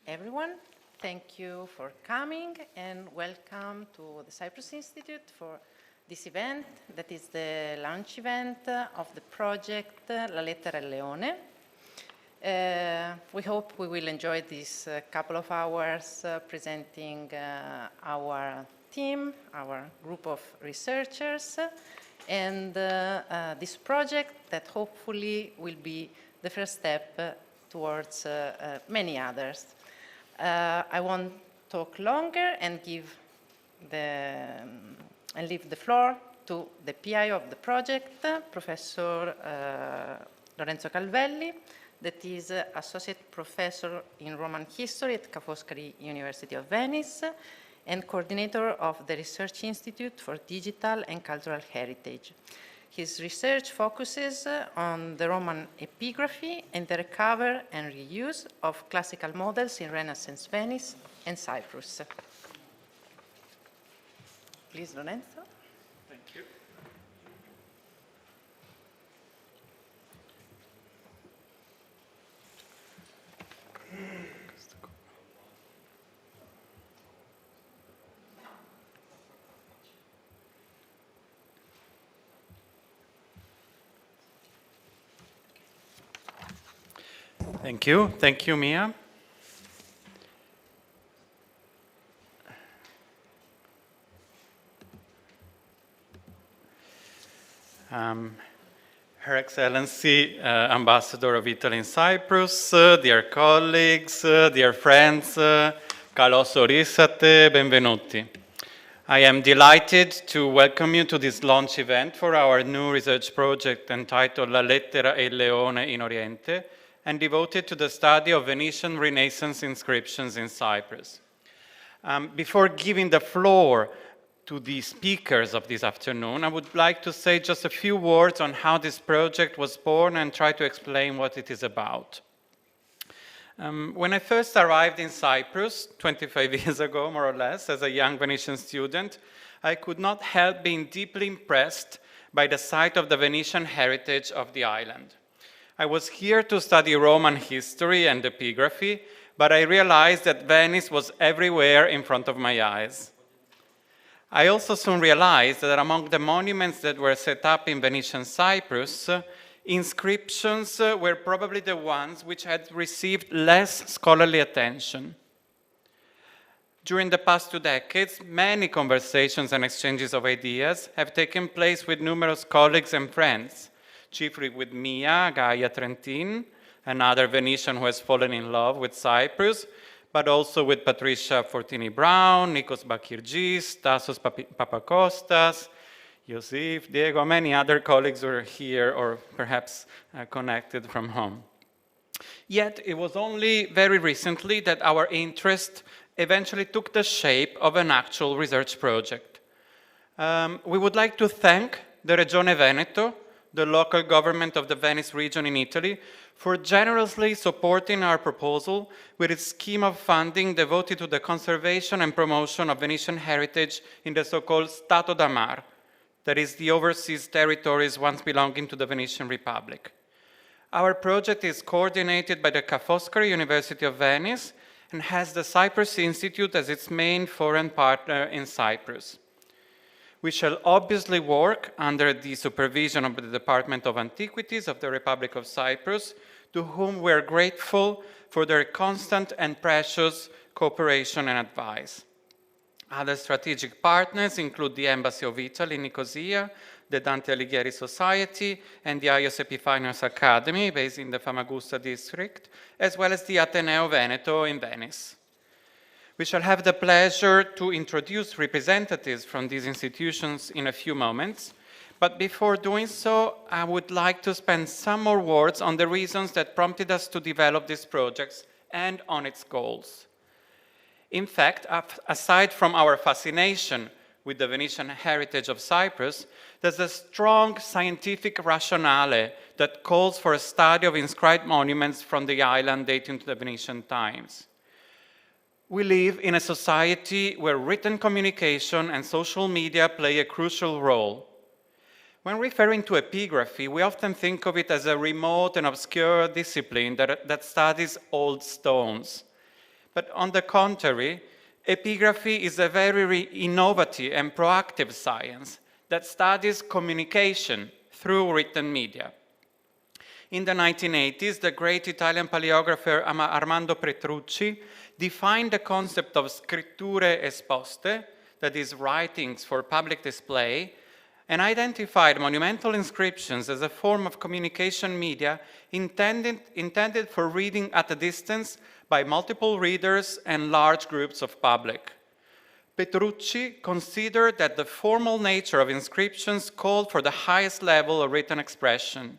everyone. Thank you for coming and welcome to the Cyprus Institute for this event that is the launch event of the project La Lettera Leone. We hope we will enjoy this couple of hours presenting our team, our group of researchers, and this project that hopefully will be the first step towards many others. I won't talk longer and leave the floor to the PI of the project, Professor Lorenzo Calvelli, that is Associate Professor in Roman History at Ca' Foscari University of Venice and Coordinator of the Research Institute for Digital and Cultural Heritage. His research focuses on the Roman epigraphy and the recovery and reuse of classical models in Renaissance Venice and Cyprus. Please, Lorenzo. Thank you. Thank you. Thank you, Mia. Her Excellency, Ambassador of Italy in Cyprus, dear colleagues, dear friends, kalos orissate, benvenuti. I am delighted to welcome you to this launch event for our new research project entitled La Lettera e Leone in Oriente, and devoted to the study of Venetian Renaissance inscriptions in Cyprus. Before giving the floor to the speakers of this afternoon, I would like to say just a few words on how this project was born and try to explain what it is about. When I first arrived in Cyprus, 25 years ago, more or less, as a young Venetian student, I could not help being deeply impressed by the sight of the Venetian heritage of the island. I was here to study Roman history and epigraphy, but I realized that Venice was everywhere in front of my eyes. I also soon realized that among the monuments that were set up in Venetian Cyprus, inscriptions were probably the ones which had received less scholarly attention. During the past 2 decades, many conversations and exchanges of ideas have taken place with numerous colleagues and friends, chiefly with Mia Gaia Trentin, another Venetian who has fallen in love with Cyprus, but also with Patricia Fortini-Brown, Nikos Bakirgis, Tassos Papakostas, Yosif, Diego, many other colleagues who are here or perhaps connected from home. Yet it was only very recently that our interest eventually took the shape of an actual research project. We would like to thank the Regione Veneto, the local government of the Venice region in Italy, for generously supporting our proposal with its scheme of funding devoted to the conservation and promotion of Venetian heritage in the so-called Stato da Mar, that is the overseas territories once belonging to the Venetian Republic. Our project is coordinated by the Ca' Foscari University of Venice and has the Cyprus Institute as its main foreign partner in Cyprus. We shall obviously work under the supervision of the Department of Antiquities of the Republic of Cyprus, to whom we are grateful for their constant and precious cooperation and advice. Other strategic partners include the Embassy of Italy in Nicosia, the Dante Alighieri Society, and the Ios Epiphanios Academy, based in the Famagusta district, as well as the Ateneo Veneto in Venice. We shall have the pleasure to introduce representatives from these institutions in a few moments, but before doing so, I would like to spend some more words on the reasons that prompted us to develop these projects and on its goals. In fact, aside from our fascination with the Venetian heritage of Cyprus, there's a strong scientific rationale that calls for a study of inscribed monuments from the island dating to the Venetian times. We live in a society where written communication and social media play a crucial role. When referring to epigraphy, we often think of it as a remote and obscure discipline that studies old stones. but on the contrary, epigraphy is a very innovative and proactive science that studies communication through written media. In the 1980s, the great Italian paleographer Armando Petrucci defined the concept of scritture esposte, that is, writings for public display, and identified monumental inscriptions as a form of communication media intended for reading at a distance by multiple readers and large groups of public. Petrucci considered that the formal nature of inscriptions called for the highest level of written expression.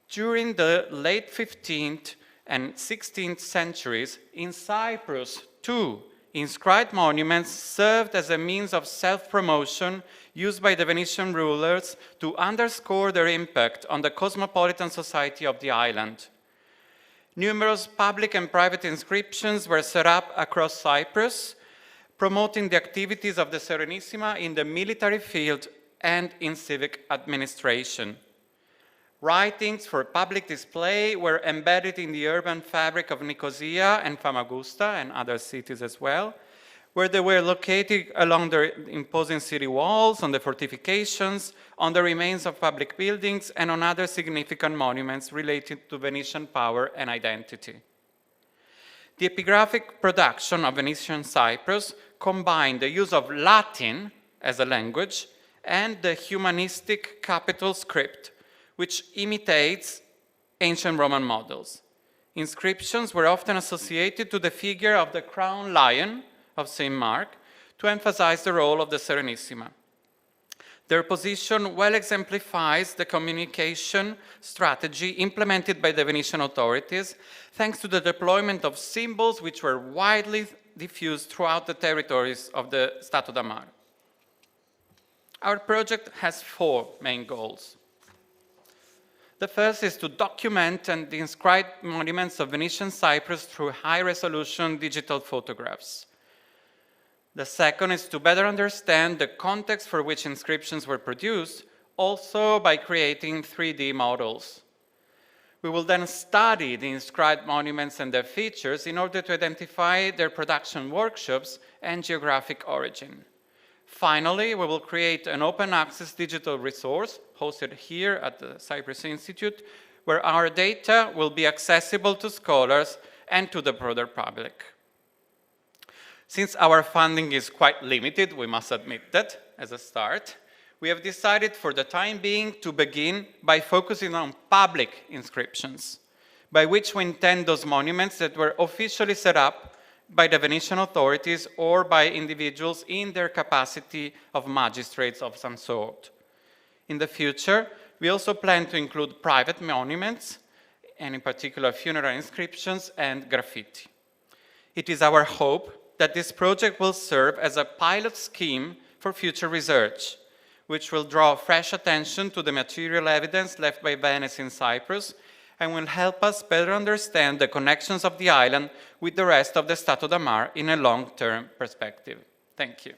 During the late 15th and 16th centuries, in Cyprus too, inscribed monuments served as a means of self-promotion used by the Venetian rulers to underscore their impact on the cosmopolitan society of the island. Numerous public and private inscriptions were set up across Cyprus, promoting the activities of the Serenissima in the military field and in civic administration. Writings for public display were embedded in the urban fabric of Nicosia and Famagusta and other cities as well, where they were located along the imposing city walls, on the fortifications, on the remains of public buildings, and on other significant monuments related to Venetian power and identity. The epigraphic production of Venetian Cyprus combined the use of Latin as a language and the humanistic capital script, which imitates ancient Roman models. Inscriptions were often associated to the figure of the crowned lion of St. Mark to emphasize the role of the Serenissima. Their position well exemplifies the communication strategy implemented by the Venetian authorities, thanks to the deployment of symbols which were widely diffused throughout the territories of the Stato da Mare. Our project has 4 main goals. The first is to document and inscribe monuments of Venetian Cyprus through high-resolution digital photographs. The second is to better understand the context for which inscriptions were produced, also by creating 3D models. We will then study the inscribed monuments and their features in order to identify their production workshops and geographic origin. Finally, we will create an open-access digital resource hosted here at the Cyprus Institute, where our data will be accessible to scholars and to the broader public. Since our funding is quite limited, we must admit that, as a start, we have decided for the time being to begin by focusing on public inscriptions, by which we intend those monuments that were officially set up by the Venetian authorities or by individuals in their capacity of magistrates of some sort. In the future, we also plan to include private monuments, and in particular funeral inscriptions and graffiti. It is our hope that this project will serve as a pilot scheme for future research, which will draw fresh attention to the material evidence left by Venice in Cyprus and will help us better understand the connections of the island with the rest of the Stato da Mare in a long-term perspective. Thank you.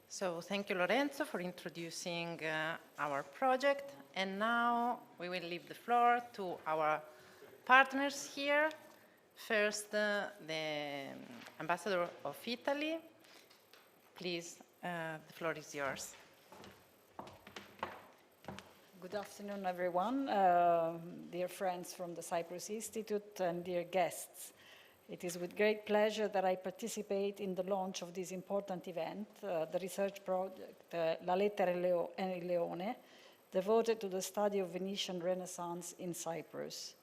So thank you, Lorenzo, for introducing our project. And now we will leave the floor to our partners here. First, the Ambassador of Italy. Please, the floor is yours. Good afternoon, everyone. Dear friends from the Cyprus Institute and dear guests. It is with great pleasure that I participate in the launch of this important event, the research project La lettera Leone, devoted to the study of Venetian Renaissance in Cyprus.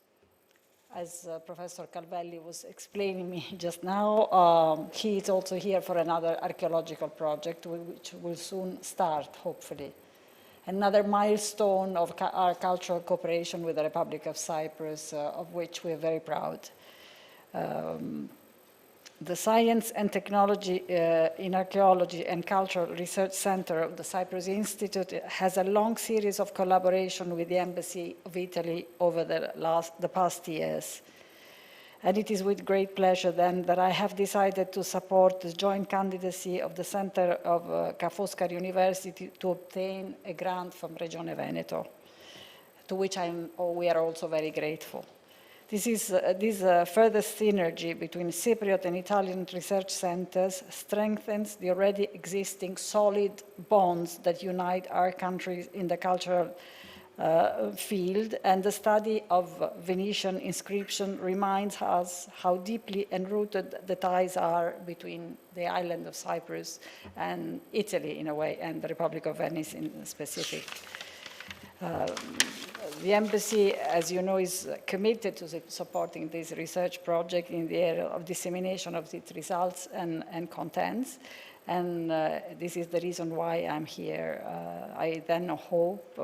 As Professor Calvelli was explaining me just now, he is also here for another archaeological project, which will soon start, hopefully. Another milestone of our cultural cooperation with the Republic of Cyprus, of which we are very proud. The Science and Technology in Archaeology and Cultural Research Center of the Cyprus Institute has a long series of collaboration with the Embassy of Italy over the past years. And it is with great pleasure then that I have decided to support the joint candidacy of the Center of Ca' Foscari University to obtain a grant from Regione Veneto, to which we are also very grateful. This further synergy between Cypriot and Italian research centers strengthens the already existing solid bonds that unite our countries in the cultural field, and the study of Venetian inscription reminds us how deeply enrooted the ties are between the island of Cyprus and Italy in a way, and the Republic of Venice in specific. The embassy, as you know, is committed to supporting this research project in the area of dissemination of its results and contents. And this is the reason why I'm here. I then hope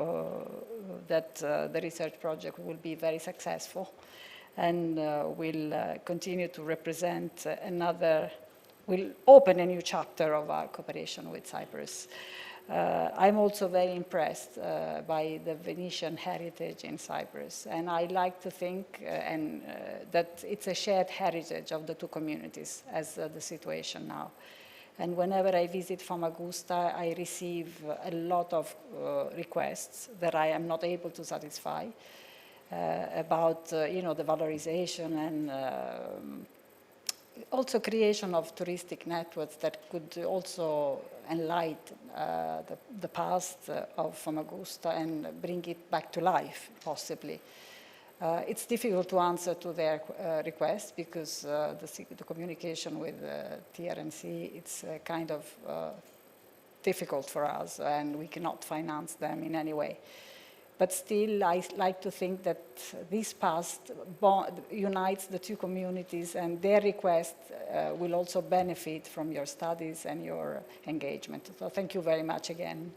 that the research project will be very successful and will continue to represent will open a new chapter of our cooperation with Cyprus. I'm also very impressed by the Venetian heritage in Cyprus, and I like to think that it's a shared heritage of the two communities as the situation now. And whenever I visit Famagusta, I receive a lot of requests that I am not able to satisfy about the valorization and also creation of touristic networks that could also enlighten the past of Famagusta and bring it back to life, possibly. It's difficult to answer to their requests because the communication with TRNC, it's kind of difficult for us and we cannot finance them in any way. But still, I like to think that this past unites the two communities, and their request will also benefit from your studies and your engagement. So thank you very much again.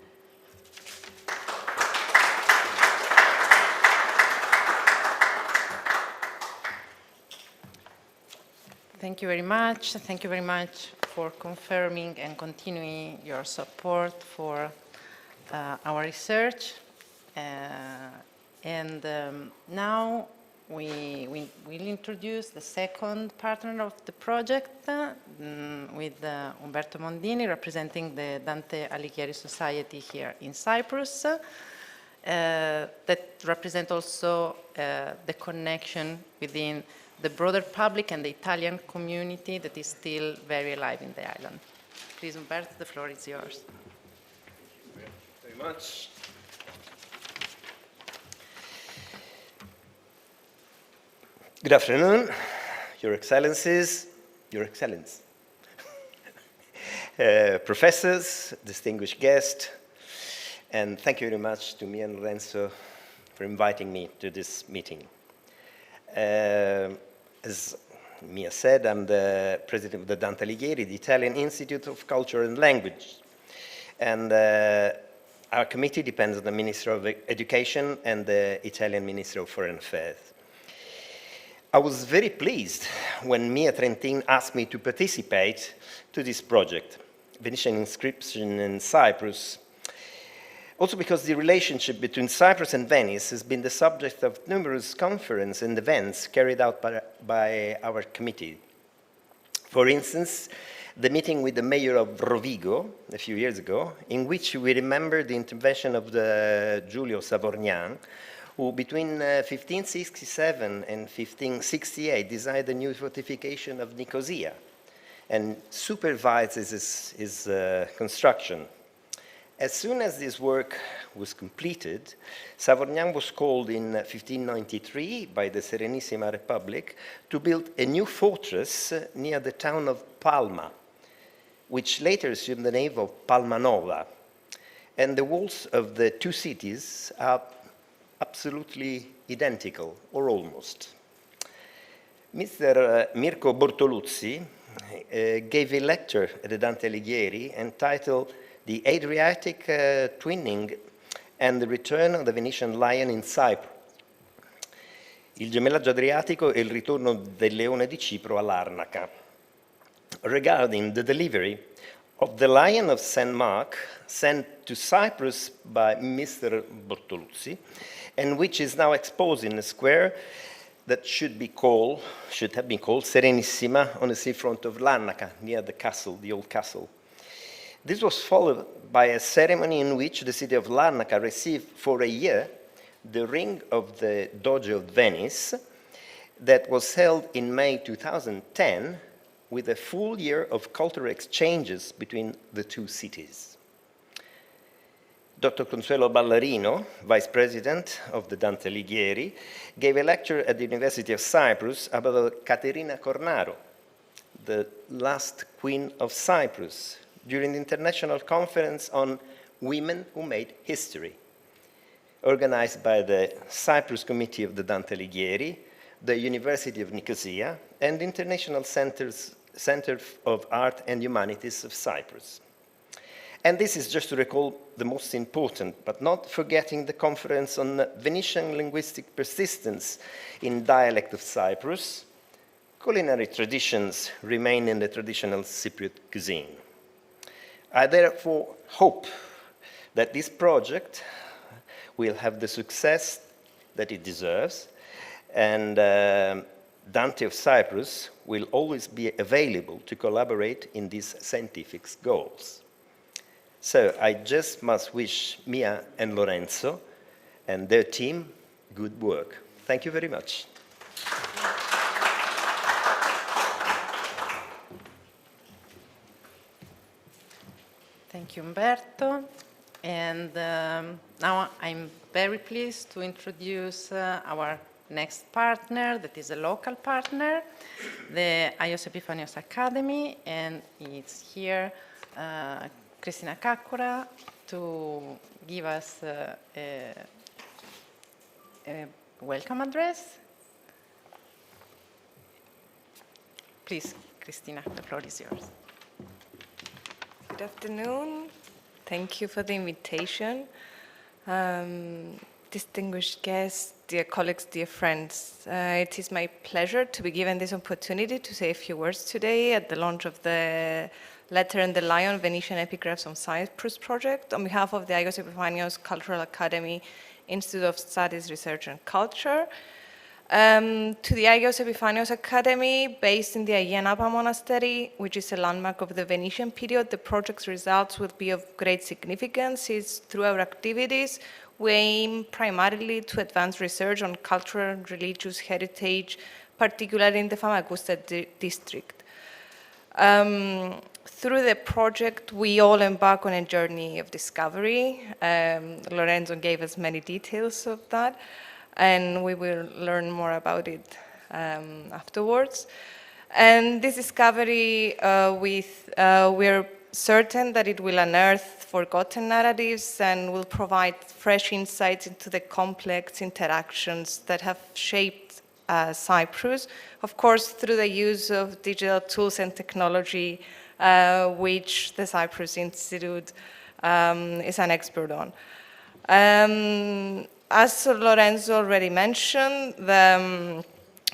Thank you very much. Thank you very much for confirming and continuing your support for our research. Now we will introduce the second partner of the project with Umberto Mondini, representing the Dante Alighieri Society here in Cyprus. That represent also the connection within the broader public and the Italian community that is still very alive in the island. Please, Umberto, the floor is yours. Thank you very much. Good afternoon, Your Excellencies, Your Excellence, professors, distinguished guests, and thank you very much to me and Lorenzo for inviting me to this meeting. As Mia said, I'm the president of the Dante Alighieri, the Italian Institute of Culture and Language. And our committee depends on the Minister of Education and the Italian Minister of Foreign Affairs. I was very pleased when Mia Trentin asked me to participate to this project, Venetian Inscription in Cyprus. Also because the relationship between Cyprus and Venice has been the subject of numerous conferences and events carried out by our committee. For instance, the meeting with the mayor of Rovigo a few years ago, in which we remember the intervention of the Giulio Savorgnan, who between 1567 and 1568 designed the new fortification of Nicosia and supervises his construction. As soon as this work was completed, Savorgnan was called in 1593 by the Serenissima Republic to build a new fortress near the town of Palma, which later assumed the name of Palmanova. And the walls of the two cities are absolutely identical, or almost. Mr. Mirko Bortoluzzi gave a lecture at the Dante Alighieri entitled The Adriatic Twinning and the Return of the Venetian Lion in Cyprus. Il gemellaggio adriatico e il ritorno del leone di Cipro a Larnaca. Regarding the delivery of the Lion of St. Mark sent to Cyprus by Mr. Bortoluzzi, and which is now exposed in the square that should have been called Serenissima on the seafront of Larnaca, near the castle, the old castle. This was followed by a ceremony in which the city of Larnaca received for a year the ring of the Doge of Venice that was held in May 2010 with a full year of cultural exchanges between the two cities. Dr. Consuelo Ballarino, Vice President of the Dante Alighieri, gave a lecture at the University of Cyprus about Caterina Cornaro, the last Queen of Cyprus, during the International Conference on Women Who Made History, organized by the Cyprus Committee of the Dante Alighieri, the University of Nicosia, and the International Center of Art and Humanities of Cyprus. And this is just to recall the most important, but not forgetting the conference on Venetian linguistic persistence in dialect of Cyprus. Culinary traditions remain in the traditional Cypriot cuisine. I therefore hope that this project will have the success that it deserves, and Dante of Cyprus will always be available to collaborate in these scientific goals. So I just must wish Mia and Lorenzo and their team good work. Thank you very much. Thank you, Umberto. And now I'm very pleased to introduce our next partner, that is a local partner, the Aios Epifanios Academy, and it's here Cristina Kakura to give us a welcome address. Please, Cristina, the floor is yours. Good afternoon. Thank you for the invitation. Distinguished guests, dear colleagues, dear friends, it is my pleasure to be given this opportunity to say a few words today at the launch of the Lettera and the Leone Venetian Epigraphs on Cyprus project on behalf of the Aios Epifanios Cultural Academy, Institute of Studies, Research and Culture. To the Aios Epifanios Academy, based in the Agia Napa Monastery, which is a landmark of the Venetian period, the project's results will be of great significance. It's through our activities we aim primarily to advance research on cultural and religious heritage, particularly in the Famagusta district. Through the project, we all embark on a journey of discovery. Lorenzo gave us many details of that, and we will learn more about it afterwards. And this discovery, we're certain that it will unearth forgotten narratives and will provide fresh insights into the complex interactions that have shaped Cyprus, of course, through the use of digital tools and technology, which the Cyprus Institute is an expert on. As Lorenzo already mentioned, the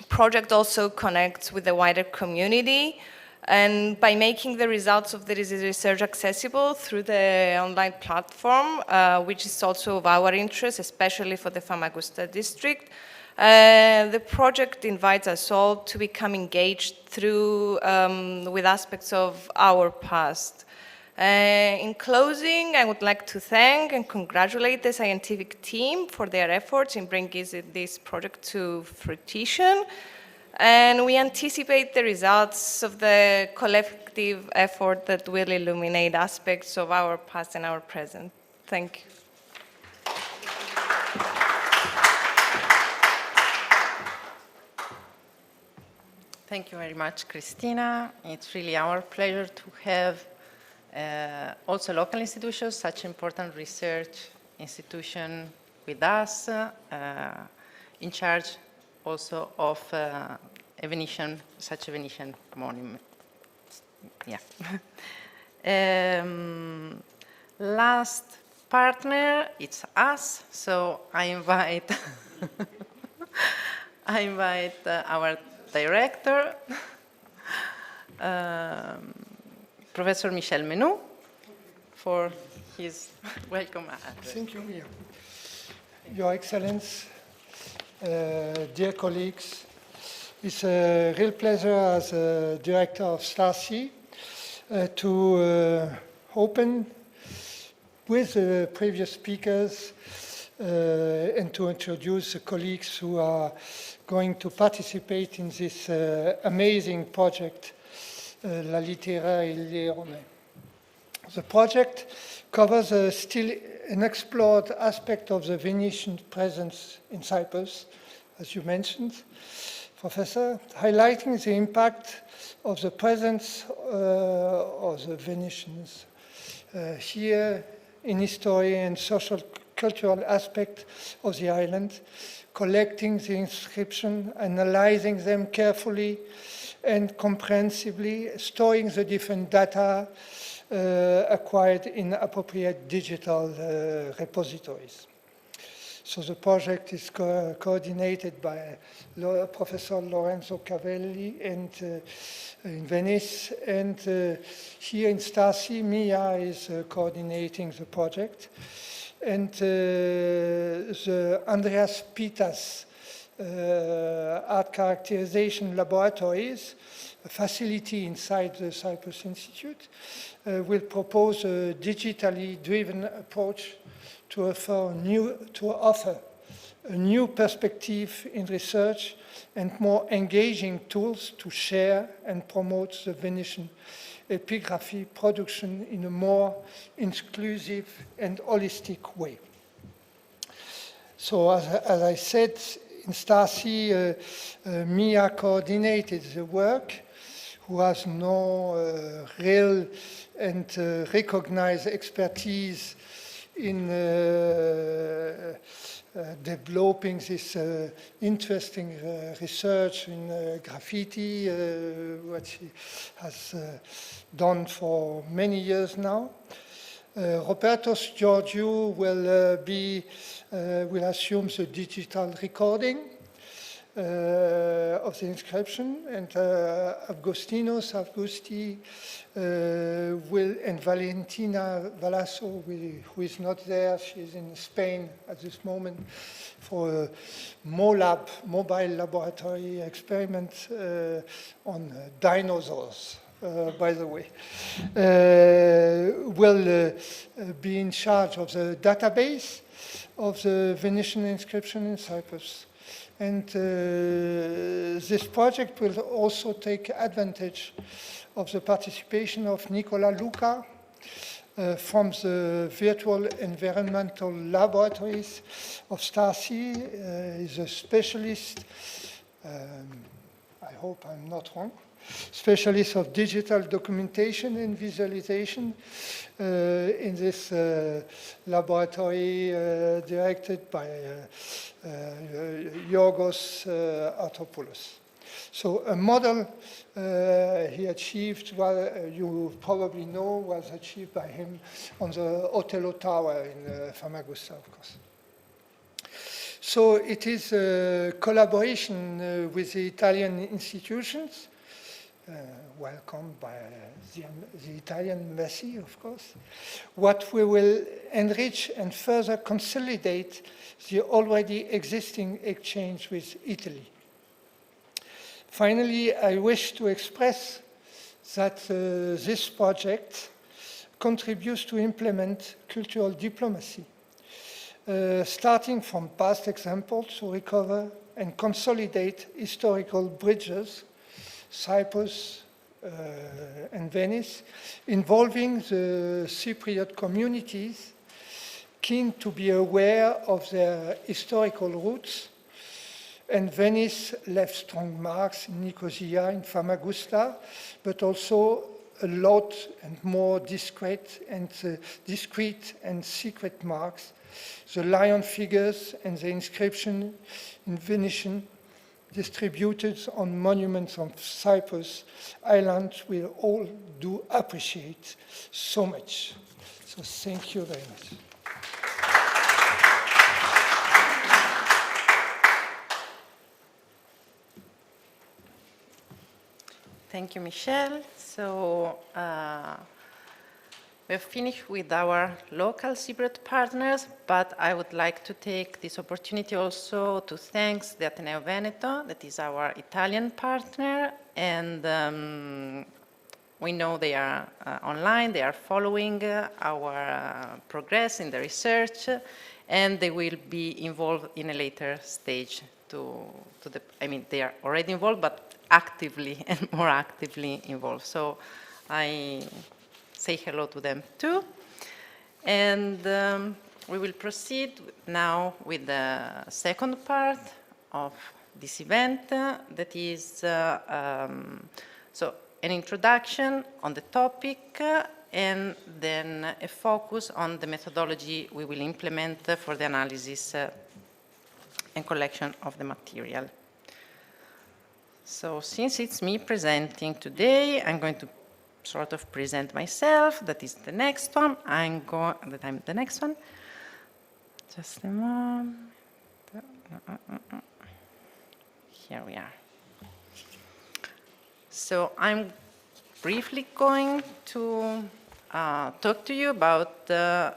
project also connects with the wider community, and by making the results of the research accessible through the online platform, which is also of our interest, especially for the Famagusta district, the project invites us all to become engaged through with aspects of our past. In closing, I would like to thank and congratulate the scientific team for their efforts in bringing this project to fruition. And we anticipate the results of the collective effort that will illuminate aspects of our past and our present. Thank you. Thank you very much, Cristina. It's really our pleasure to have also local institutions, such important research institution with us, in charge also of such a Venetian monument. Yeah. Last partner, it's us. So I invite, our director, Professor Michel Menou, for his welcome address. Thank you, Mia. Your Excellence, dear colleagues. It's a real pleasure as a director of STARC to open with the previous speakers and to introduce the colleagues who are going to participate in this amazing project, La lettera e Leone. The project covers a still unexplored aspect of the Venetian presence in Cyprus, as you mentioned, Professor, highlighting the impact of the presence of the Venetians here in history and social cultural aspect of the island, collecting the inscription, analyzing them carefully and comprehensively, storing the different data acquired in appropriate digital repositories. So the project is coordinated by Professor Lorenzo Cavelli and, in Venice, and here in STARC, Mia is coordinating the project. And the Andreas Pitas Art Characterization Laboratories, a facility inside the Cyprus Institute, will propose a digitally driven approach to offer a new perspective in research and more engaging tools to share and promote the Venetian epigraphy production in a more inclusive and holistic way. So as I said, in STARC, Mia coordinated the work, who has no real and recognized expertise in developing this interesting research in graffiti, what she has done for many years now. Robertos Georgiou will assume the digital recording of the inscription, and Agostinos Augusti and Valentina Valasso, who is not there, she's in Spain at this moment for a MoLab, mobile laboratory experiment on dinosaurs, by the way, will be in charge of the database of the Venetian inscription in Cyprus. And this project will also take advantage of the participation of Nicola Luca from the virtual environmental laboratories of STARC. He's a specialist, I hope I'm not wrong, specialist of digital documentation and visualization in this laboratory directed by Yorgos Artopoulos. So a model he achieved, you probably know, was achieved by him on the Otello Tower in Famagusta, of course. So it is a collaboration with the Italian institutions, welcomed by the Italian embassy, of course, what we will enrich and further consolidate the already existing exchange with Italy. Finally, I wish to express that this project contributes to implement cultural diplomacy, starting from past examples to recover and consolidate historical bridges, Cyprus and Venice, involving the Cypriot communities keen to be aware of their historical roots. And Venice left strong marks in Nicosia, in Famagusta, but also a lot and more discreet and secret marks. The lion figures and the inscription in Venetian distributed on monuments of Cyprus Island we all do appreciate so much. So thank you very much. Thank you, Michel. So We have finished with our local Cypriot partners, but I would like to take this opportunity also to thank the Ateneo Veneto, that is our Italian partner, and we know they are online, they are following our progress in the research, and they will be involved in a later stage I mean, they are already involved, but actively and more actively involved. So I say hello to them too. And we will proceed now with the second part of this event, that is so an introduction on the topic and then a focus on the methodology we will implement for the analysis and collection of the material. So since it's me presenting today, I'm going to sort of present myself. That is the next one. I'm the next one. Just a moment. Here we are. So I'm briefly going to talk to you about the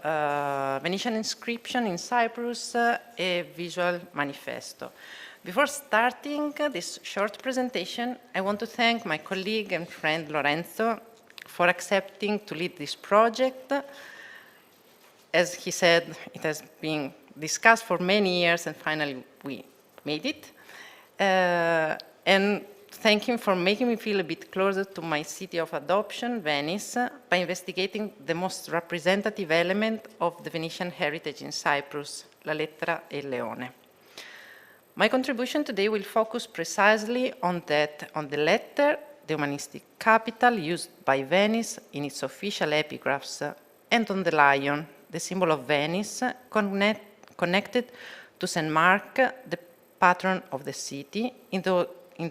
Venetian inscription in Cyprus, a visual manifesto. Before starting this short presentation, I want to thank my colleague and friend Lorenzo for accepting to lead this project. As he said, it has been discussed for many years and finally we made it. And thank him for making me feel a bit closer to my city of adoption, Venice, by investigating the most representative element of the Venetian heritage in Cyprus, la lettera e Leone. My contribution today will focus precisely on the letter, the humanistic capital used by Venice in its official epigraphs, and on the lion, the symbol of Venice, connected to St. Mark, the patron of the city, in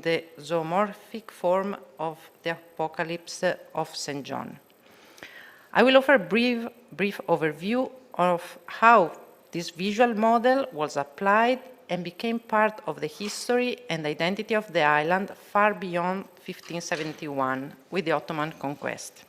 the zoomorphic form of the Apocalypse of St. John. I will offer a brief overview of how this visual model was applied and became part of the history and identity of the island far beyond 1571 with the Ottoman conquest.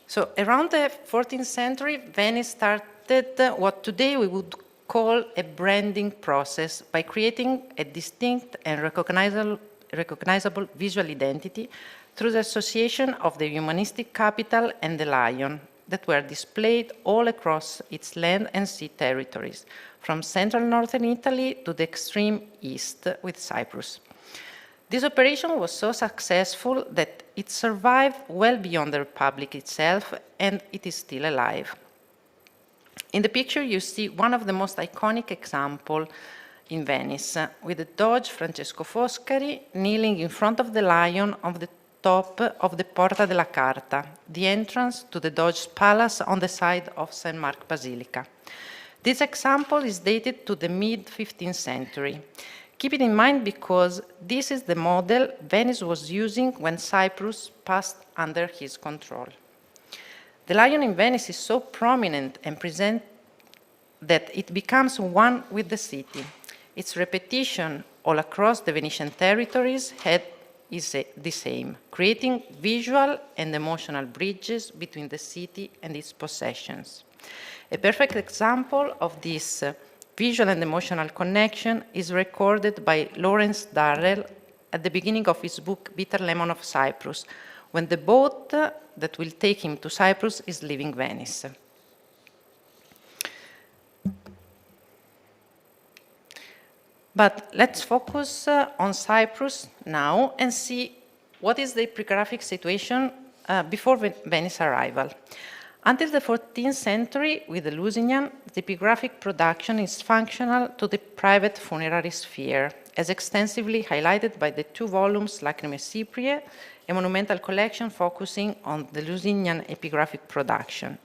So around the 14th century, Venice started what today we would call a branding process by creating a distinct and recognizable visual identity through the association of the humanistic capital and the lion that were displayed all across its land and sea territories, from central northern Italy to the extreme east with Cyprus. This operation was so successful that it survived well beyond the Republic itself, and it is still alive. In the picture, you see one of the most iconic examples in Venice, with the Doge Francesco Foscari kneeling in front of the lion of the top of the Porta della Carta, the entrance to the Doge's palace on the side of St. Mark Basilica. This example is dated to the mid-15th century. Keep it in mind because this is the model Venice was using when Cyprus passed under his control. The lion in Venice is so prominent and present that it becomes one with the city. Its repetition all across the Venetian territories is the same, creating visual and emotional bridges between the city and its possessions. A perfect example of this visual and emotional connection is recorded by Lawrence Darrell at the beginning of his book, Bitter Lemon of Cyprus, when the boat that will take him to Cyprus is leaving Venice. But let's focus on Cyprus now and see what is the epigraphic situation before Venice's arrival. Until the 14th century, with the Lusignan, the epigraphic production is functional to the private funerary sphere, as extensively highlighted by the 2 volumes Lacrimae Cypriae, a monumental collection focusing on the Lusignan epigraphic production.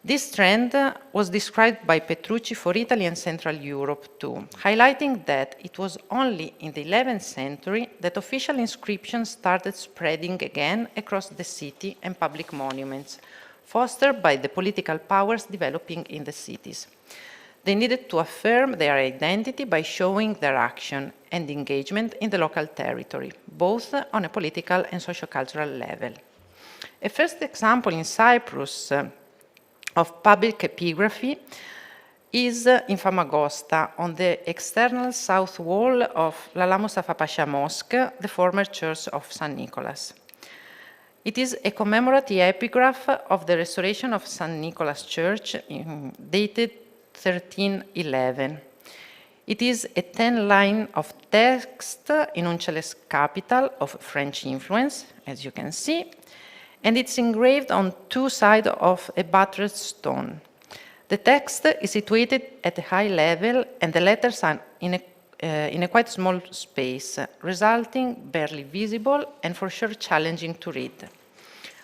This trend was described by Petrucci for Italy and Central Europe too, highlighting that it was only in the 11th century that official inscriptions started spreading again across the city and public monuments, fostered by the political powers developing in the cities. They needed to affirm their identity by showing their action and engagement in the local territory, both on a political and socio-cultural level. A first example in Cyprus of public epigraphy is in Famagosta, on the external south wall of Lala Mustafa Pasha Mosque, the former church of St. Nicholas. It is a commemorative epigraph of the restoration of St. Nicholas Church, dated 1311. It is a 10-line of text in Unciales capital of French influence, as you can see, and it's engraved on two sides of a buttressed stone. The text is situated at a high level, and the letters are in a quite small space, resulting barely visible and for sure challenging to read.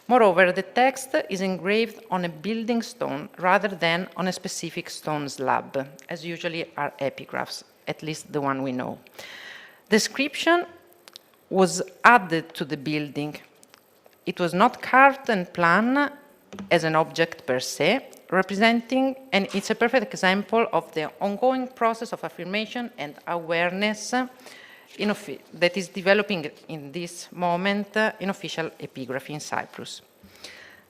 Moreover, the text is engraved on a building stone rather than on a specific stone slab, as usually are epigraphs, at least the one we know. The inscription was added to the building. It was not carved and planned as an object per se, representing, and it's a perfect example of the ongoing process of affirmation and awareness that is developing in this moment in official epigraphy in Cyprus.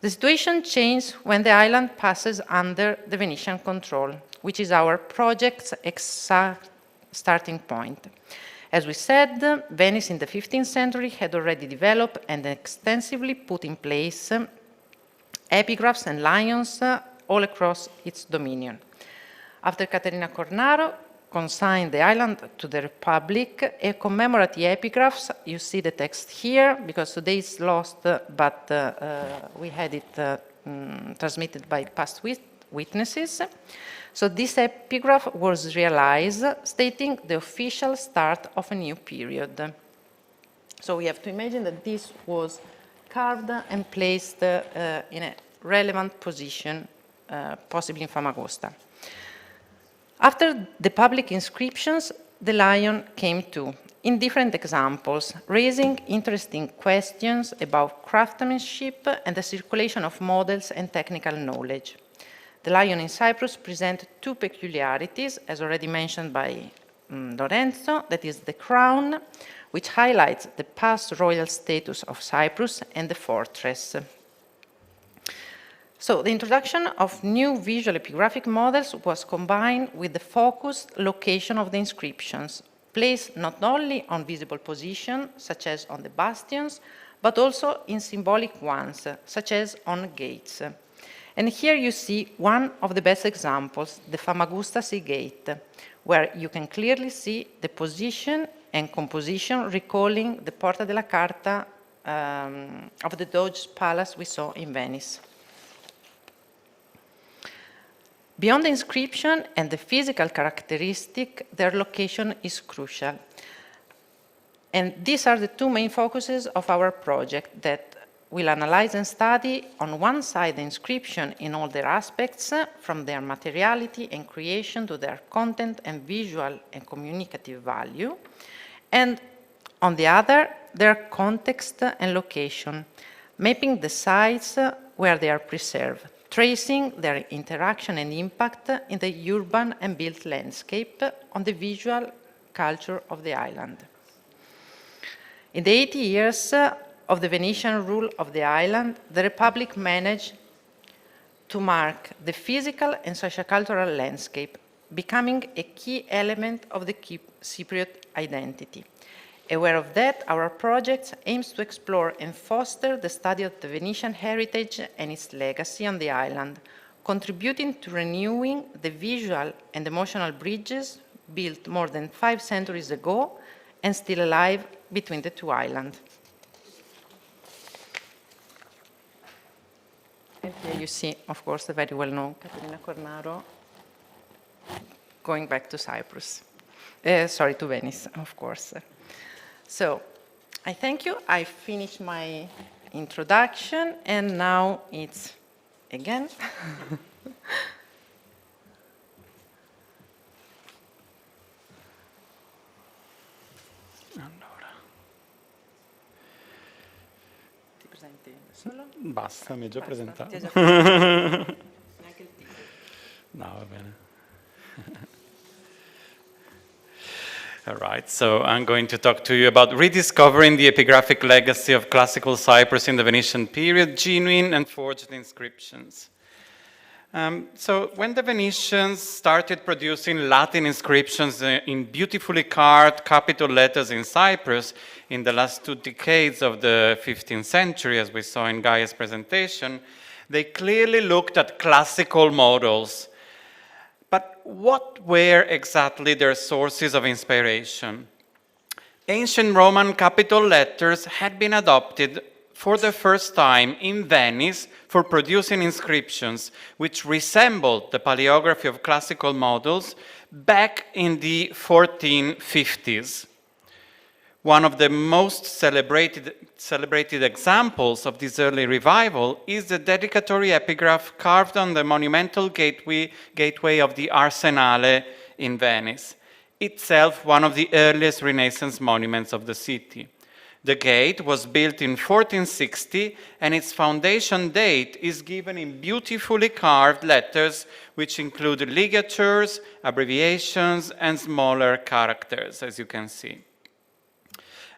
The situation changed when the island passes under the Venetian control, which is our project's exact starting point. As we said, Venice in the 15th century had already developed and extensively put in place epigraphs and lions all across its dominion. After Caterina Cornaro consigned the island to the Republic, a commemorative epigraphs, you see the text here, because today it's lost, but we had it transmitted by past witnesses. So this epigraph was realized, stating the official start of a new period. So we have to imagine that this was carved and placed in a relevant position, possibly in Famagosta. After the public inscriptions, the lion came too, in different examples, raising interesting questions about craftsmanship and the circulation of models and technical knowledge. The lion in Cyprus presents two peculiarities, as already mentioned by Lorenzo, that is the crown, which highlights the past royal status of Cyprus, and the fortress. So the introduction of new visual epigraphic models was combined with the focused location of the inscriptions, placed not only on visible position, such as on the bastions, but also in symbolic ones, such as on gates. And here you see one of the best examples, the Famagusta Sea Gate, where you can clearly see the position and composition recalling the Porta della Carta of the Doge's Palace we saw in Venice. Beyond the inscription and the physical characteristic, their location is crucial. And these are the two main focuses of our project that will analyze and study, on one side, the inscription in all their aspects, from their materiality and creation to their content and visual and communicative value, and on the other, their context and location, mapping the sites where they are preserved, tracing their interaction and impact in the urban and built landscape on the visual culture of the island. In the 80 years of the Venetian rule of the island, the Republic managed to mark the physical and sociocultural landscape, becoming a key element of the Cypriot identity. Aware of that, our project aims to explore and foster the study of the Venetian heritage and its legacy on the island, contributing to renewing the visual and emotional bridges built more than 5 centuries ago and still alive between the two islands. And here you see, of course, the very well-known Caterina Cornaro going back to Cyprus. To Venice, of course. So, I thank you. I finished my introduction, and now it's again. Ti presenti solo? Basta, mi hai già presentato. Ti ho già presentato. Neanche il titolo. No, va bene. All right, so I'm going to talk to you about rediscovering the epigraphic legacy of classical Cyprus in the Venetian period, genuine and forged inscriptions. So when the Venetians started producing Latin inscriptions in beautifully carved capital letters in Cyprus in the last 2 decades of the 15th century, as we saw in Gaia's presentation, they clearly looked at classical models. But what were exactly their sources of inspiration? Ancient Roman capital letters had been adopted for the first time in Venice for producing inscriptions which resembled the paleography of classical models back in the 1450s. One of the most celebrated examples of this early revival is the dedicatory epigraph carved on the monumental gateway of the Arsenale in Venice, itself one of the earliest Renaissance monuments of the city. The gate was built in 1460, and its foundation date is given in beautifully carved letters, which include ligatures, abbreviations, and smaller characters, as you can see.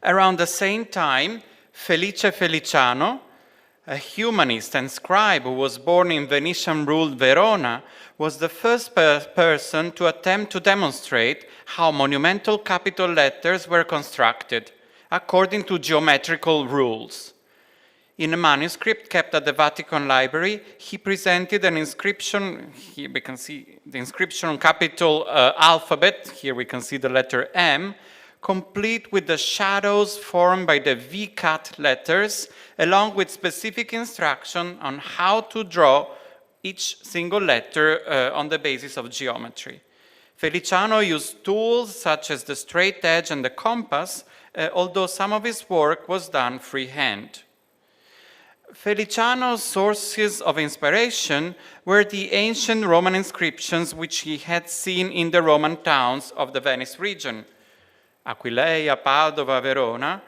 Around the same time, Felice Feliciano, a humanist and scribe who was born in Venetian-ruled Verona, was the first person to attempt to demonstrate how monumental capital letters were constructed, according to geometrical rules. In a manuscript kept at the Vatican Library, he presented an inscription. Here we can see the inscription on capital alphabet. Here we can see the letter M, complete with the shadows formed by the V-cut letters, along with specific instruction on how to draw each single letter on the basis of geometry. Feliciano used tools such as the straight edge and the compass, although some of his work was done freehand. Feliciano's sources of inspiration were the ancient Roman inscriptions which he had seen in the Roman towns of the Venice region, Aquileia, Padova, Verona,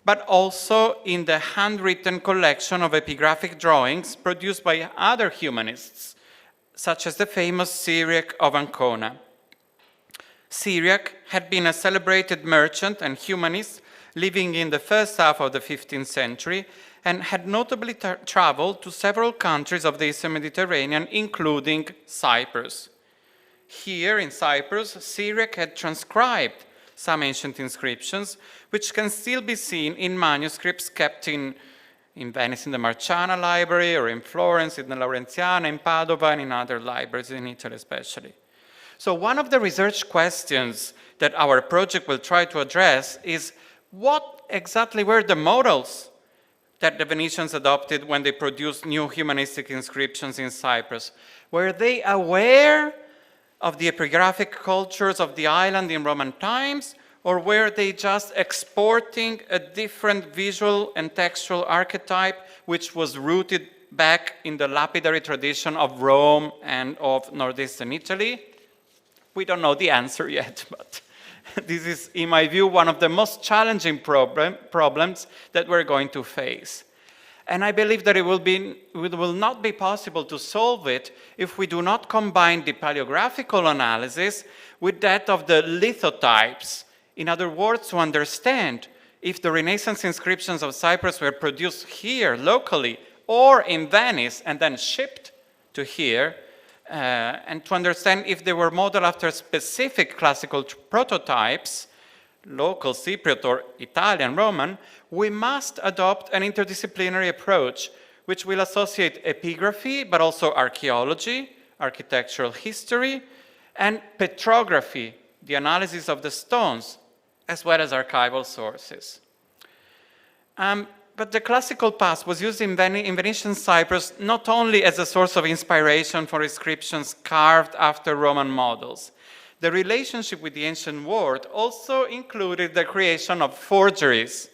but also in the handwritten collection of epigraphic drawings produced by other humanists, such as the famous Syriac of Ancona. Syriac had been a celebrated merchant and humanist living in the first half of the 15th century and had notably traveled to several countries of the Eastern Mediterranean, including Cyprus. Here in Cyprus, Syriac had transcribed some ancient inscriptions, which can still be seen in manuscripts kept in Venice in the Marciana Library, or in Florence in the Laurentiana, in Padova, and in other libraries in Italy especially. So one of the research questions that our project will try to address is what exactly were the models that the Venetians adopted when they produced new humanistic inscriptions in Cyprus? Were they aware of the epigraphic cultures of the island in Roman times, or were they just exporting a different visual and textual archetype which was rooted back in the lapidary tradition of Rome and of northeastern Italy? We don't know the answer yet, but this is, in my view, one of the most challenging problems that we're going to face. And I believe that it will not be possible to solve it if we do not combine the paleographical analysis with that of the lithotypes. In other words, to understand if the Renaissance inscriptions of Cyprus were produced here locally or in Venice and then shipped to here, and to understand if they were modeled after specific classical prototypes, local Cypriot or Italian Roman, we must adopt an interdisciplinary approach which will associate epigraphy, but also archaeology, architectural history, and petrography, the analysis of the stones, as well as archival sources. But the classical past was used in Venetian Cyprus not only as a source of inspiration for inscriptions carved after Roman models. The relationship with the ancient world also included the creation of forgeries.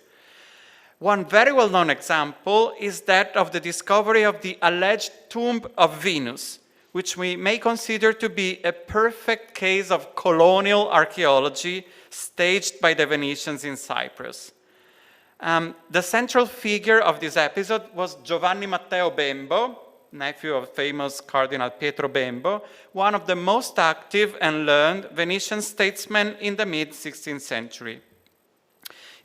One very well-known example is that of the discovery of the alleged tomb of Venus, which we may consider to be a perfect case of colonial archaeology staged by the Venetians in Cyprus. The central figure of this episode was Giovanni Matteo Bembo, nephew of famous Cardinal Pietro Bembo, one of the most active and learned Venetian statesmen in the mid-16th century.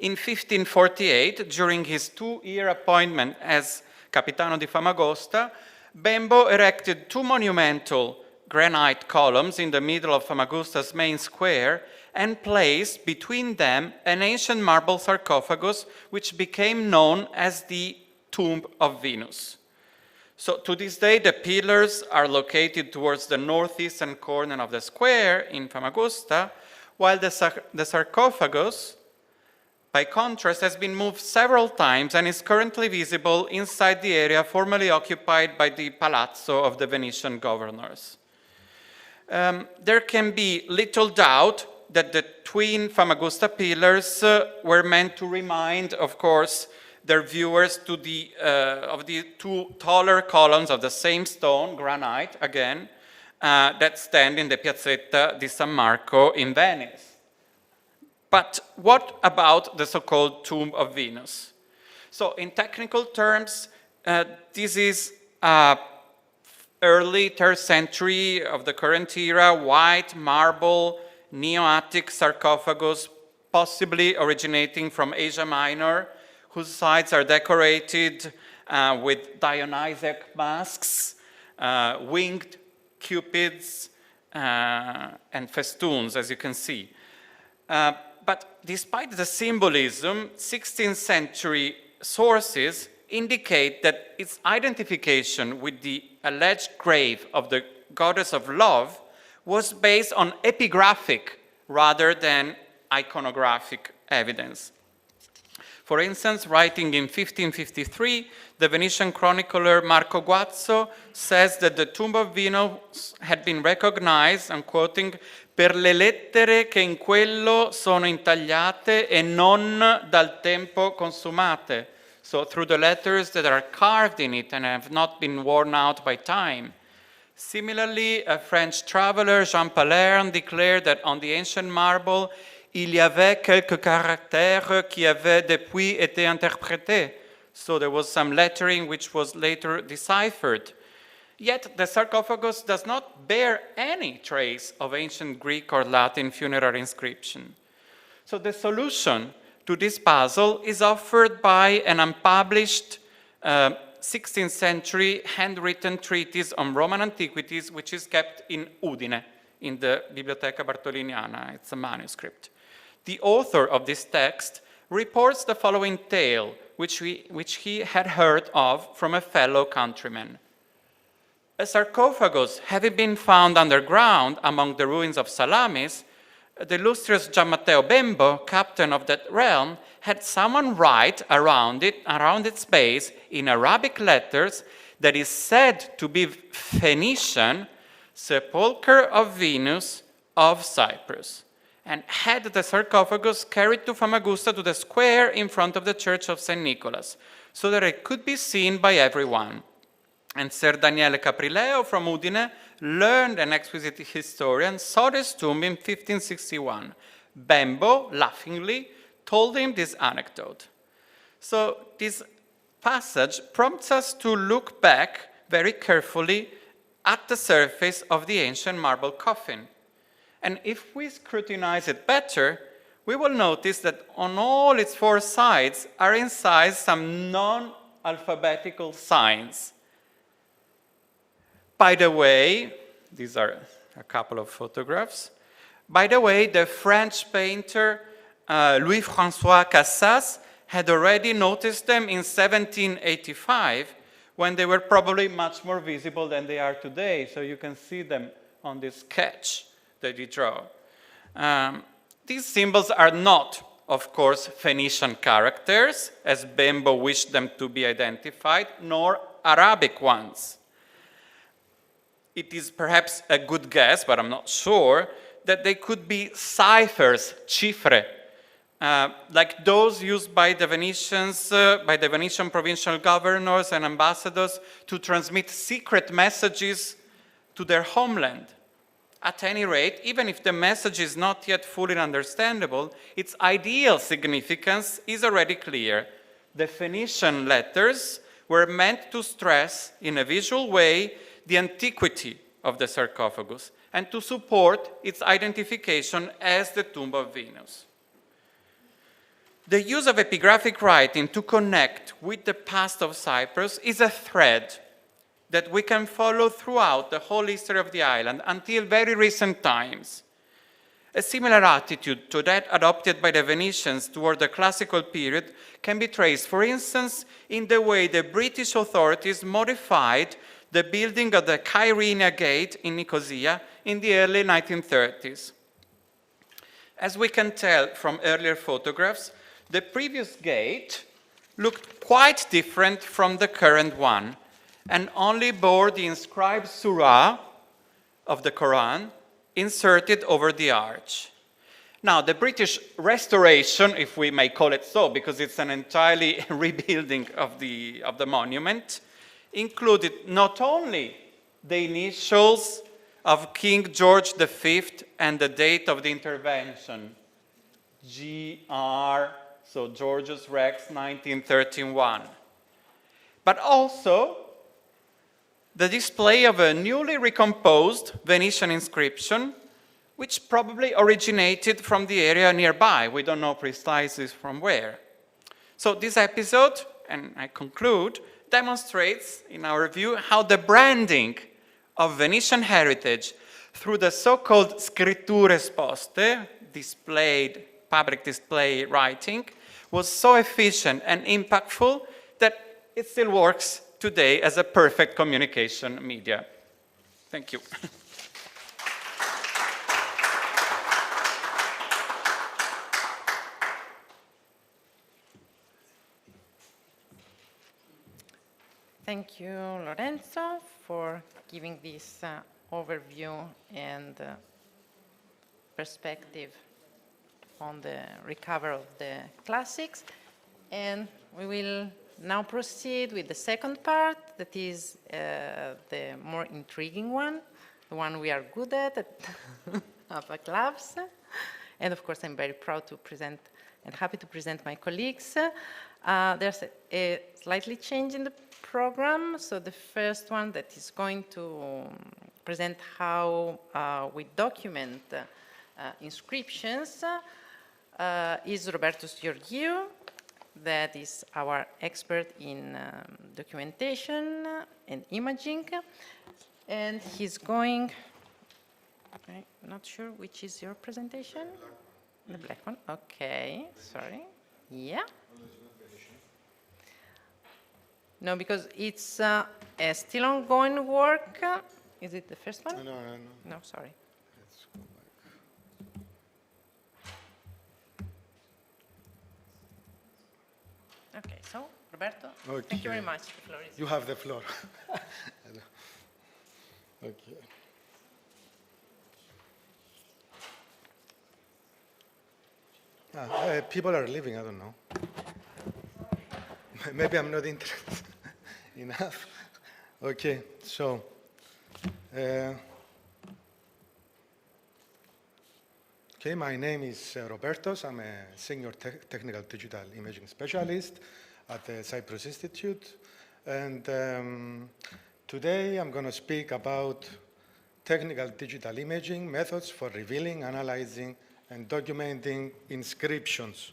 In 1548, during his 2-year appointment as Capitano di Famagosta, Bembo erected 2 monumental granite columns in the middle of Famagusta's main square and placed between them an ancient marble sarcophagus which became known as the Tomb of Venus. So to this day, the pillars are located towards the northeastern corner of the square in Famagusta, while the sarcophagus, by contrast, has been moved several times and is currently visible inside the area formerly occupied by the palazzo of the Venetian governors. There can be little doubt that the twin Famagusta pillars were meant to remind, of course, their viewers of the 2 taller columns of the same stone, granite, again, that stand in the Piazzetta di San Marco in Venice. But what about the so-called Tomb of Venus? So in technical terms, this is early 3rd century of the current era, white marble, Neo-Attic sarcophagus, possibly originating from Asia Minor, whose sides are decorated with Dionysiac masks, winged cupids, and festoons, as you can see. But despite the symbolism, 16th century sources indicate that its identification with the alleged grave of the goddess of love was based on epigraphic rather than iconographic evidence. For instance, writing in 1553, the Venetian chronicler Marco Guazzo says that the Tomb of Venus had been recognized, I'm quoting, per le lettere che in quello sono intagliate e non dal tempo consumate. So through the letters that are carved in it and have not been worn out by time. Similarly, a French traveler, Jean Palerne, declared that on the ancient marble, il y avait quelques caractères qui avaient depuis été interprétés. So there was some lettering which was later deciphered. Yet the sarcophagus does not bear any trace of ancient Greek or Latin funerary inscription. So the solution to this puzzle is offered by an unpublished 16th century handwritten treatise on Roman antiquities, which is kept in Udine, in the Biblioteca Bartoliniana. It's a manuscript. The author of this text reports the following tale, which he had heard of from a fellow countryman. A sarcophagus having been found underground among the ruins of Salamis, the illustrious Gian Matteo Bembo, captain of that realm, had someone write around its base in Arabic letters that is said to be Phoenician, Sepulchre of Venus of Cyprus, and had the sarcophagus carried to Famagusta to the square in front of the church of St. Nicholas, so that it could be seen by everyone. And Ser Daniele Caprileo from Udine, learned and exquisite historian, saw this tomb in 1561. Bembo, laughingly, told him this anecdote. So this passage prompts us to look back very carefully at the surface of the ancient marble coffin. And if we scrutinize it better, we will notice that on all its 4 sides are incised some non-alphabetical signs. By the way, these are a couple of photographs. By the way, the French painter Louis-François Cassas had already noticed them in 1785, when they were probably much more visible than they are today. So you can see them on this sketch that he drew. These symbols are not, of course, Phoenician characters, as Bembo wished them to be identified, nor Arabic ones. It is perhaps a good guess, but I'm not sure, that they could be ciphers, cifre, like those used by the Venetians, by the Venetian provincial governors and ambassadors to transmit secret messages to their homeland. At any rate, even if the message is not yet fully understandable, its ideal significance is already clear. The Phoenician letters were meant to stress in a visual way the antiquity of the sarcophagus and to support its identification as the tomb of Venus. The use of epigraphic writing to connect with the past of Cyprus is a thread that we can follow throughout the whole history of the island until very recent times. A similar attitude to that adopted by the Venetians toward the classical period can be traced, for instance, in the way the British authorities modified the building of the Kyrenia Gate in Nicosia in the early 1930s. As we can tell from earlier photographs, the previous gate looked quite different from the current one and only bore the inscribed surah of the Quran inserted over the arch. Now, the British restoration, if we may call it so, because it's an entirely rebuilding of the monument, included not only the initials of King George V and the date of the intervention, GR, so Georgius Rex 1931, but also the display of a newly recomposed Venetian inscription, which probably originated from the area nearby. We don't know precisely from where. So this episode, and I conclude, demonstrates, in our view, how the branding of Venetian heritage through the so-called scritture esposte, displayed, public display writing, was so efficient and impactful that it still works today as a perfect communication media. Thank you. Thank you, Lorenzo, for giving this overview and perspective on the recovery of the classics. And we will now proceed with the second part, that is the more intriguing one, the one we are good at Alpha Clubs. And of course, I'm very proud to present and happy to present my colleagues. There's a slightly change in the program. So the first one that is going to present how we document inscriptions is Roberto Georgiou, that is our expert in documentation and imaging. And he's going, I'm not sure which is your presentation? The black one, okay, sorry. Yeah. No, because it's a still ongoing work. Is it the first one? No. No, sorry. Let's go back. Okay, so Roberto, Okay. thank you very much. The floor is You have the floor. Okay. People are leaving, I don't know. Maybe I'm not interested enough. Okay, so okay, my name is Robertos. I'm a senior technical digital imaging specialist at the Cyprus Institute, and today I'm going to speak about technical digital imaging methods for revealing, analyzing, and documenting inscriptions.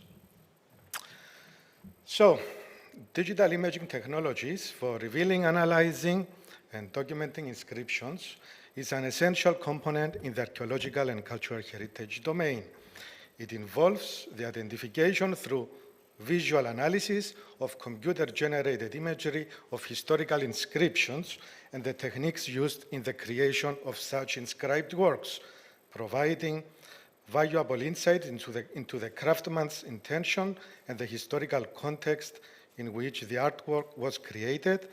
So, digital imaging technologies for revealing, analyzing, and documenting inscriptions is an essential component in the archaeological and cultural heritage domain. It involves the identification through visual analysis of computer-generated imagery of historical inscriptions and the techniques used in the creation of such inscribed works, providing valuable insight into the craftsman's intention and the historical context in which the artwork was created,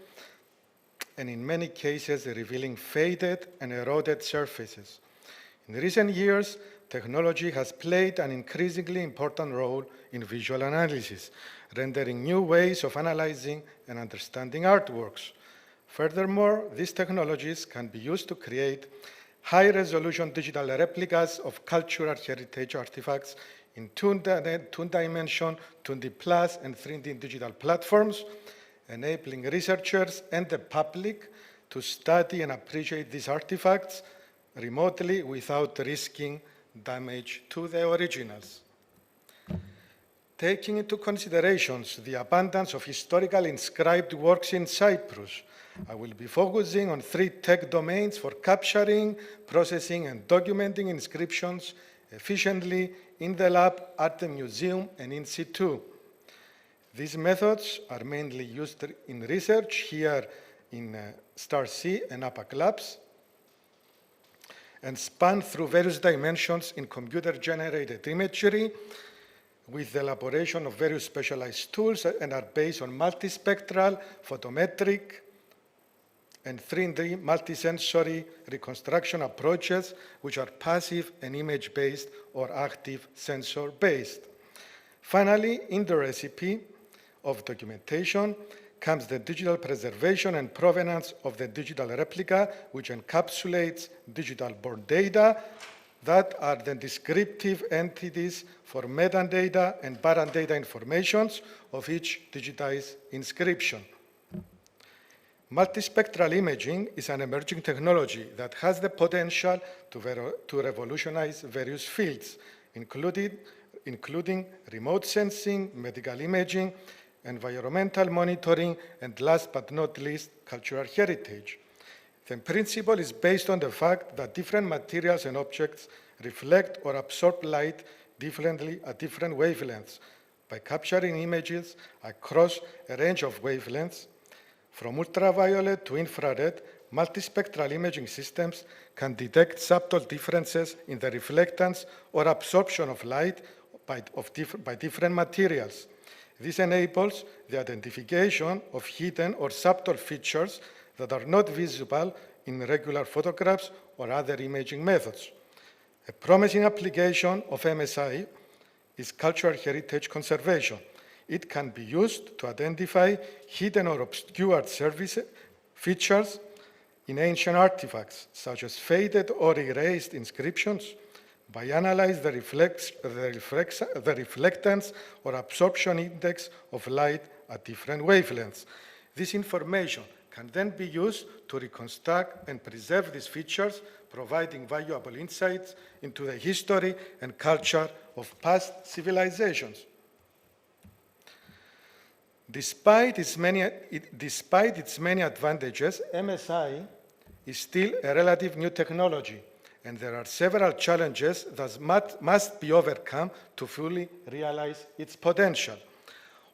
and in many cases revealing faded and eroded surfaces. In recent years, technology has played an increasingly important role in visual analysis, rendering new ways of analyzing and understanding artworks. Furthermore, these technologies can be used to create high-resolution digital replicas of cultural heritage artifacts in two-dimension, 2D plus, and 3D digital platforms, enabling researchers and the public to study and appreciate these artifacts remotely without risking damage to the originals. Taking into consideration the abundance of historical inscribed works in Cyprus, I will be focusing on 3 tech domains for capturing, processing, and documenting inscriptions efficiently in the lab, at the museum, and in situ. These methods are mainly used in research here in STAR-C and APAC labs, and span through various dimensions in computer-generated imagery with the elaboration of various specialized tools, and are based on multispectral, photometric, and 3D multisensory reconstruction approaches, which are passive and image-based or active sensor-based. Finally, in the recipe of documentation comes the digital preservation and provenance of the digital replica, which encapsulates digital born data that are the descriptive entities for metadata and parent data informations of each digitized inscription. Multispectral imaging is an emerging technology that has the potential to revolutionize various fields, including remote sensing, medical imaging, environmental monitoring, and last but not least, cultural heritage. The principle is based on the fact that different materials and objects reflect or absorb light differently at different wavelengths. By capturing images across a range of wavelengths, from ultraviolet to infrared, multispectral imaging systems can detect subtle differences in the reflectance or absorption of light by different materials. This enables the identification of hidden or subtle features that are not visible in regular photographs or other imaging methods. A promising application of MSI is cultural heritage conservation. It can be used to identify hidden or obscured features in ancient artifacts, such as faded or erased inscriptions, by analyzing the reflectance or absorption index of light at different wavelengths. This information can then be used to reconstruct and preserve these features, providing valuable insights into the history and culture of past civilizations. Despite its many advantages, MSI is still a relative new technology, and there are several challenges that must be overcome to fully realize its potential.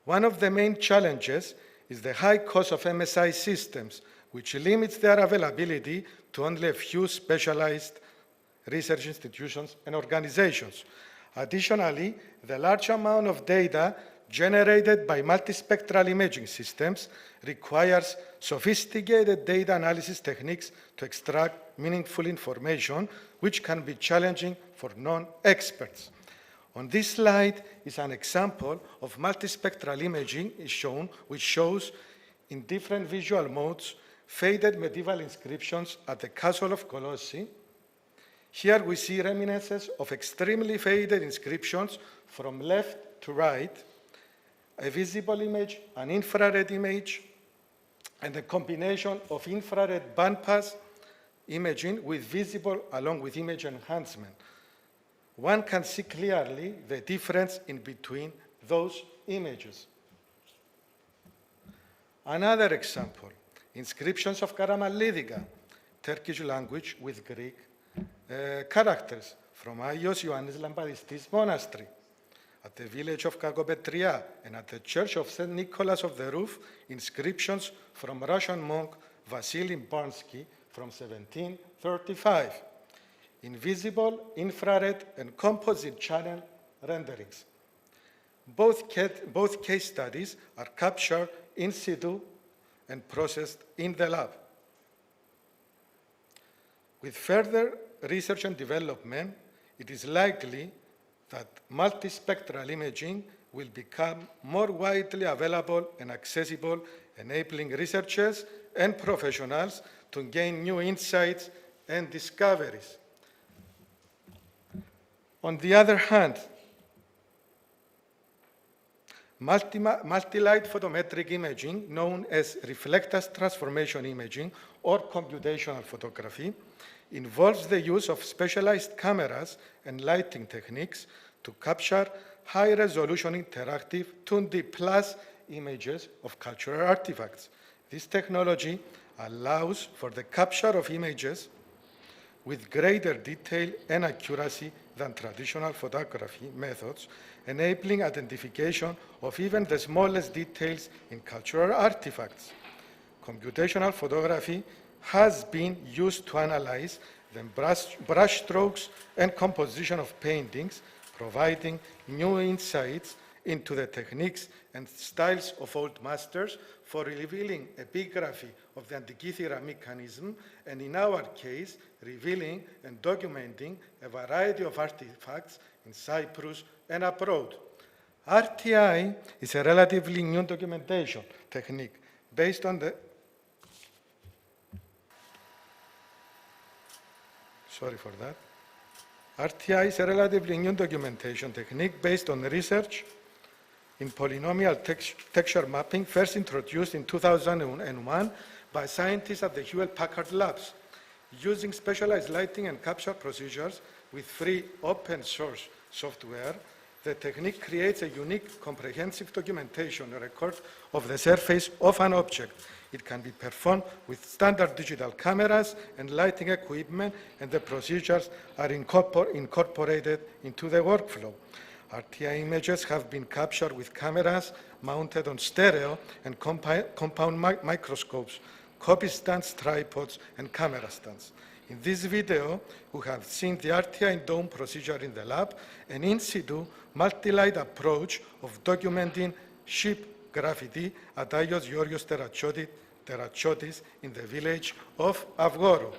One of the main challenges is the high cost of MSI systems, which limits their availability to only a few specialized research institutions and organizations. Additionally, the large amount of data generated by multispectral imaging systems requires sophisticated data analysis techniques to extract meaningful information, which can be challenging for non-experts. On this slide is an example of multispectral imaging which shows in different visual modes faded medieval inscriptions at the Castle of Colossi. Here we see reminiscences of extremely faded inscriptions from left to right, a visible image, an infrared image, and a combination of infrared bandpass imaging with visible along with image enhancement. One can see clearly the difference in between those images. Another example, inscriptions of Karamanlidika, Turkish language with Greek characters from Agios Ioannis Lampardistis Monastery. At the village of Kakopetria and at the church of St. Nicholas of the Roof, inscriptions from Russian monk Vasily Barsky from 1735. Invisible, infrared, and composite channel renderings. Both case studies are captured in situ and processed in the lab. With further research and development, it is likely that multispectral imaging will become more widely available and accessible, enabling researchers and professionals to gain new insights and discoveries. On the other hand, Multi-light photometric imaging, known as reflectance transformation imaging or computational photography, involves the use of specialized cameras and lighting techniques to capture high-resolution interactive 2D plus images of cultural artifacts. This technology allows for the capture of images with greater detail and accuracy than traditional photography methods, enabling identification of even the smallest details in cultural artifacts. Computational photography has been used to analyze the brush strokes and composition of paintings, providing new insights into the techniques and styles of old masters for revealing epigraphy of the Antikythera mechanism, and in our case, revealing and documenting a variety of artifacts in Cyprus and abroad. RTI is a relatively new documentation technique based on the RTI is a relatively new documentation technique based on research in polynomial texture mapping, first introduced in 2001 by scientists at the Hewlett-Packard Labs. Using specialized lighting and capture procedures with free open-source software, the technique creates a unique, comprehensive documentation record of the surface of an object. It can be performed with standard digital cameras and lighting equipment, and the procedures are incorporated into the workflow. RTI images have been captured with cameras mounted on stereo and compound microscopes, copy stands, tripods, and camera stands. In this video, we have seen the RTI dome procedure in the lab, an in-situ multi-light approach of documenting ship graffiti at Aios Georgios Teratiotis in the village of Avgoro.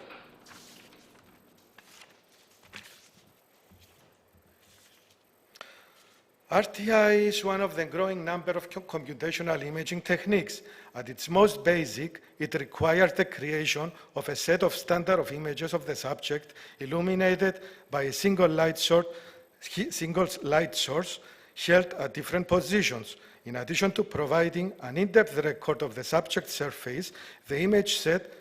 RTI is one of the growing number of computational imaging techniques. At its most basic, it requires the creation of a set of standard of images of the subject illuminated by a single light source held at different positions. In addition to providing an in-depth record of the subject surface, the image set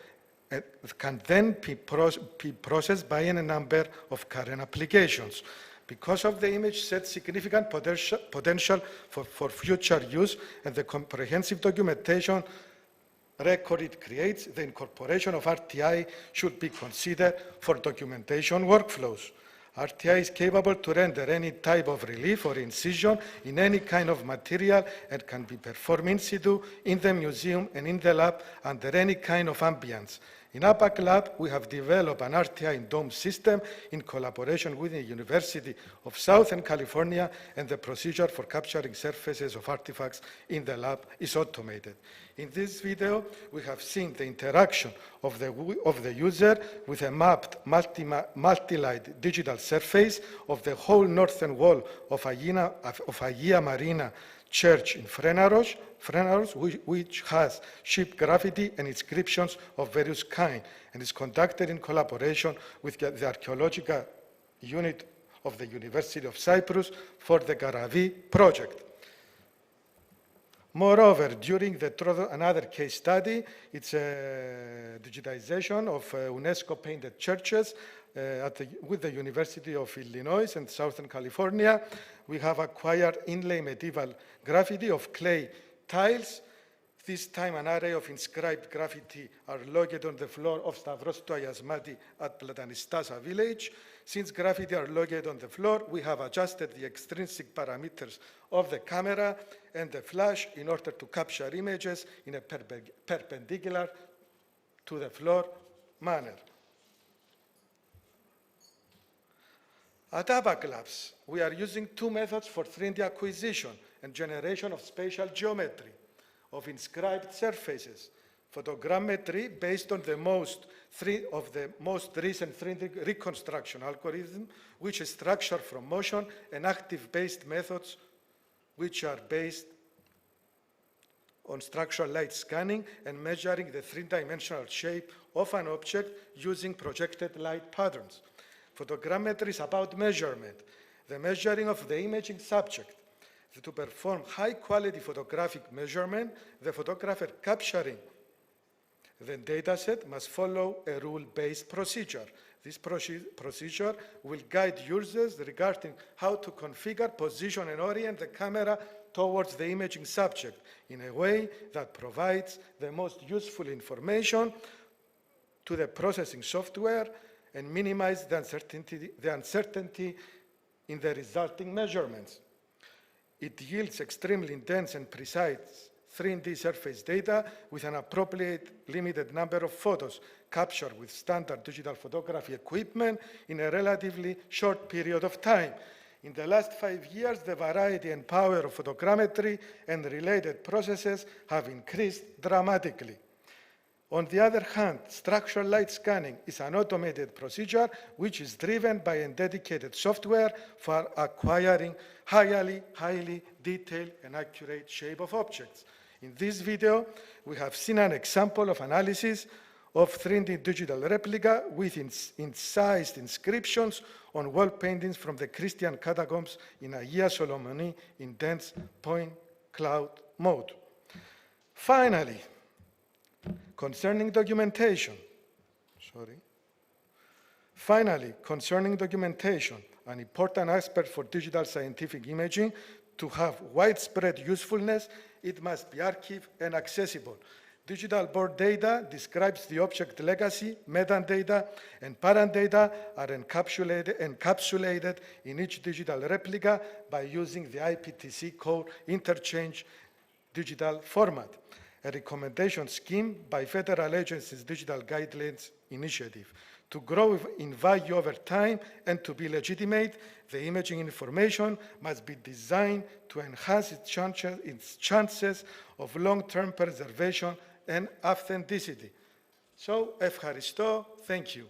can then be processed by a number of current applications. Because of the image set's significant potential for future use and the comprehensive documentation record it creates, the incorporation of RTI should be considered for documentation workflows. RTI is capable to render any type of relief or incision in any kind of material and can be performed in situ, in the museum, and in the lab under any kind of ambience. In APAC Lab, we have developed an RTI dome system in collaboration with the University of Southern California, and the procedure for capturing surfaces of artifacts in the lab is automated. In this video, we have seen the interaction of the user with a mapped multi-light digital surface of the whole northern wall of Agia Marina Church in Frenaros, which has ship graffiti and inscriptions of various kinds, and is conducted in collaboration with the archaeological unit of the University of Cyprus for the Garavi project. Moreover, during another case study, it's a digitization of UNESCO painted churches with the University of Illinois and Southern California. We have acquired inlay medieval graffiti of clay tiles. This time, an array of inscribed graffiti are located on the floor of Stavros Toiasmati at Platanistasa village. Since graffiti are located on the floor, we have adjusted the extrinsic parameters of the camera and the flash in order to capture images in a perpendicular to the floor manner. At APAC Labs, we are using two methods for 3D acquisition and generation of spatial geometry of inscribed surfaces. Photogrammetry, based on the most recent 3D reconstruction algorithm, which is structured from motion, and active-based methods, which are based on structural light scanning and measuring the three-dimensional shape of an object using projected light patterns. Photogrammetry is about measurement, the measuring of the imaging subject. to perform high-quality photographic measurement, the photographer capturing the dataset must follow a rule-based procedure. This procedure will guide users regarding how to configure, position, and orient the camera towards the imaging subject in a way that provides the most useful information to the processing software and minimize the uncertainty in the resulting measurements. It yields extremely dense and precise 3D surface data with an appropriate limited number of photos captured with standard digital photography equipment in a relatively short period of time. In the last 5 years, the variety and power of photogrammetry and related processes have increased dramatically. On the other hand, structural light scanning is an automated procedure which is driven by a dedicated software for acquiring highly detailed and accurate shape of objects. In this video, we have seen an example of analysis of 3D digital replica with incised inscriptions on wall paintings from the Christian catacombs in Hagia Solomoni in dense point cloud mode. Finally, concerning documentation, an important aspect for digital scientific imaging to have widespread usefulness, it must be archived and accessible. Digital board data describes the object legacy, metadata, and parent data are encapsulated in each digital replica by using the IPTC code interchange digital format, a recommendation scheme by Federal Agency's Digital Guidelines Initiative. To grow in value over time and to be legitimate, the imaging information must be designed to enhance its chances of long-term preservation and authenticity. So, ευχαριστώ, thank you.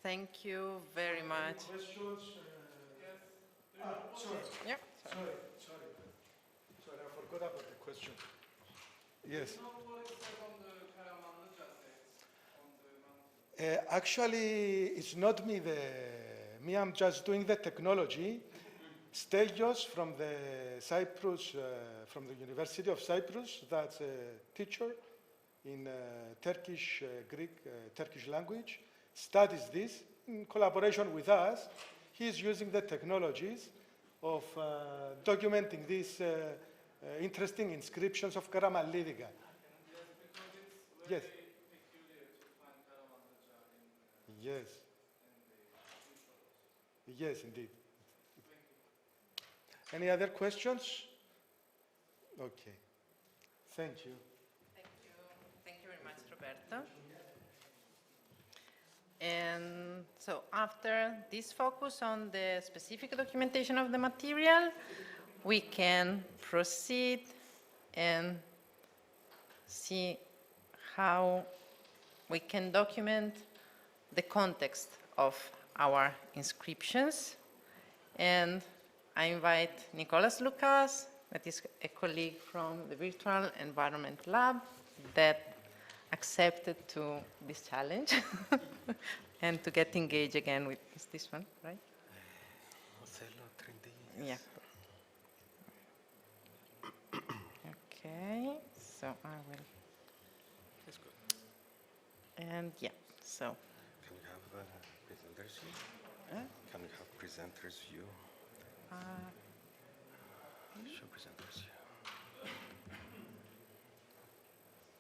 Thank you very much. Questions? Sorry. Yeah. Sorry, I forgot about the question. Yes. Actually, it's not me. I'm just doing the technology. Stelios from the Cyprus, from the University of Cyprus, that's a teacher in Turkish, Greek, Turkish language, studies this in collaboration with us. He's using the technologies of documenting these interesting inscriptions of Karamallidika. Yes. Yes. Yes, indeed. Any other questions? Okay. Thank you. Thank you. Thank you very much, Roberto. And so after this focus on the specific documentation of the material, we can proceed and see how we can document the context of our inscriptions. And I invite Nicolas Lucas, that is a colleague from the Virtual Environment Lab, that accepted to this challenge and to get engaged again with this one, right? Yeah. Okay, so I will. That's good. And yeah, so. Can we have presenters view? Can we have presenters view? Show presenters view.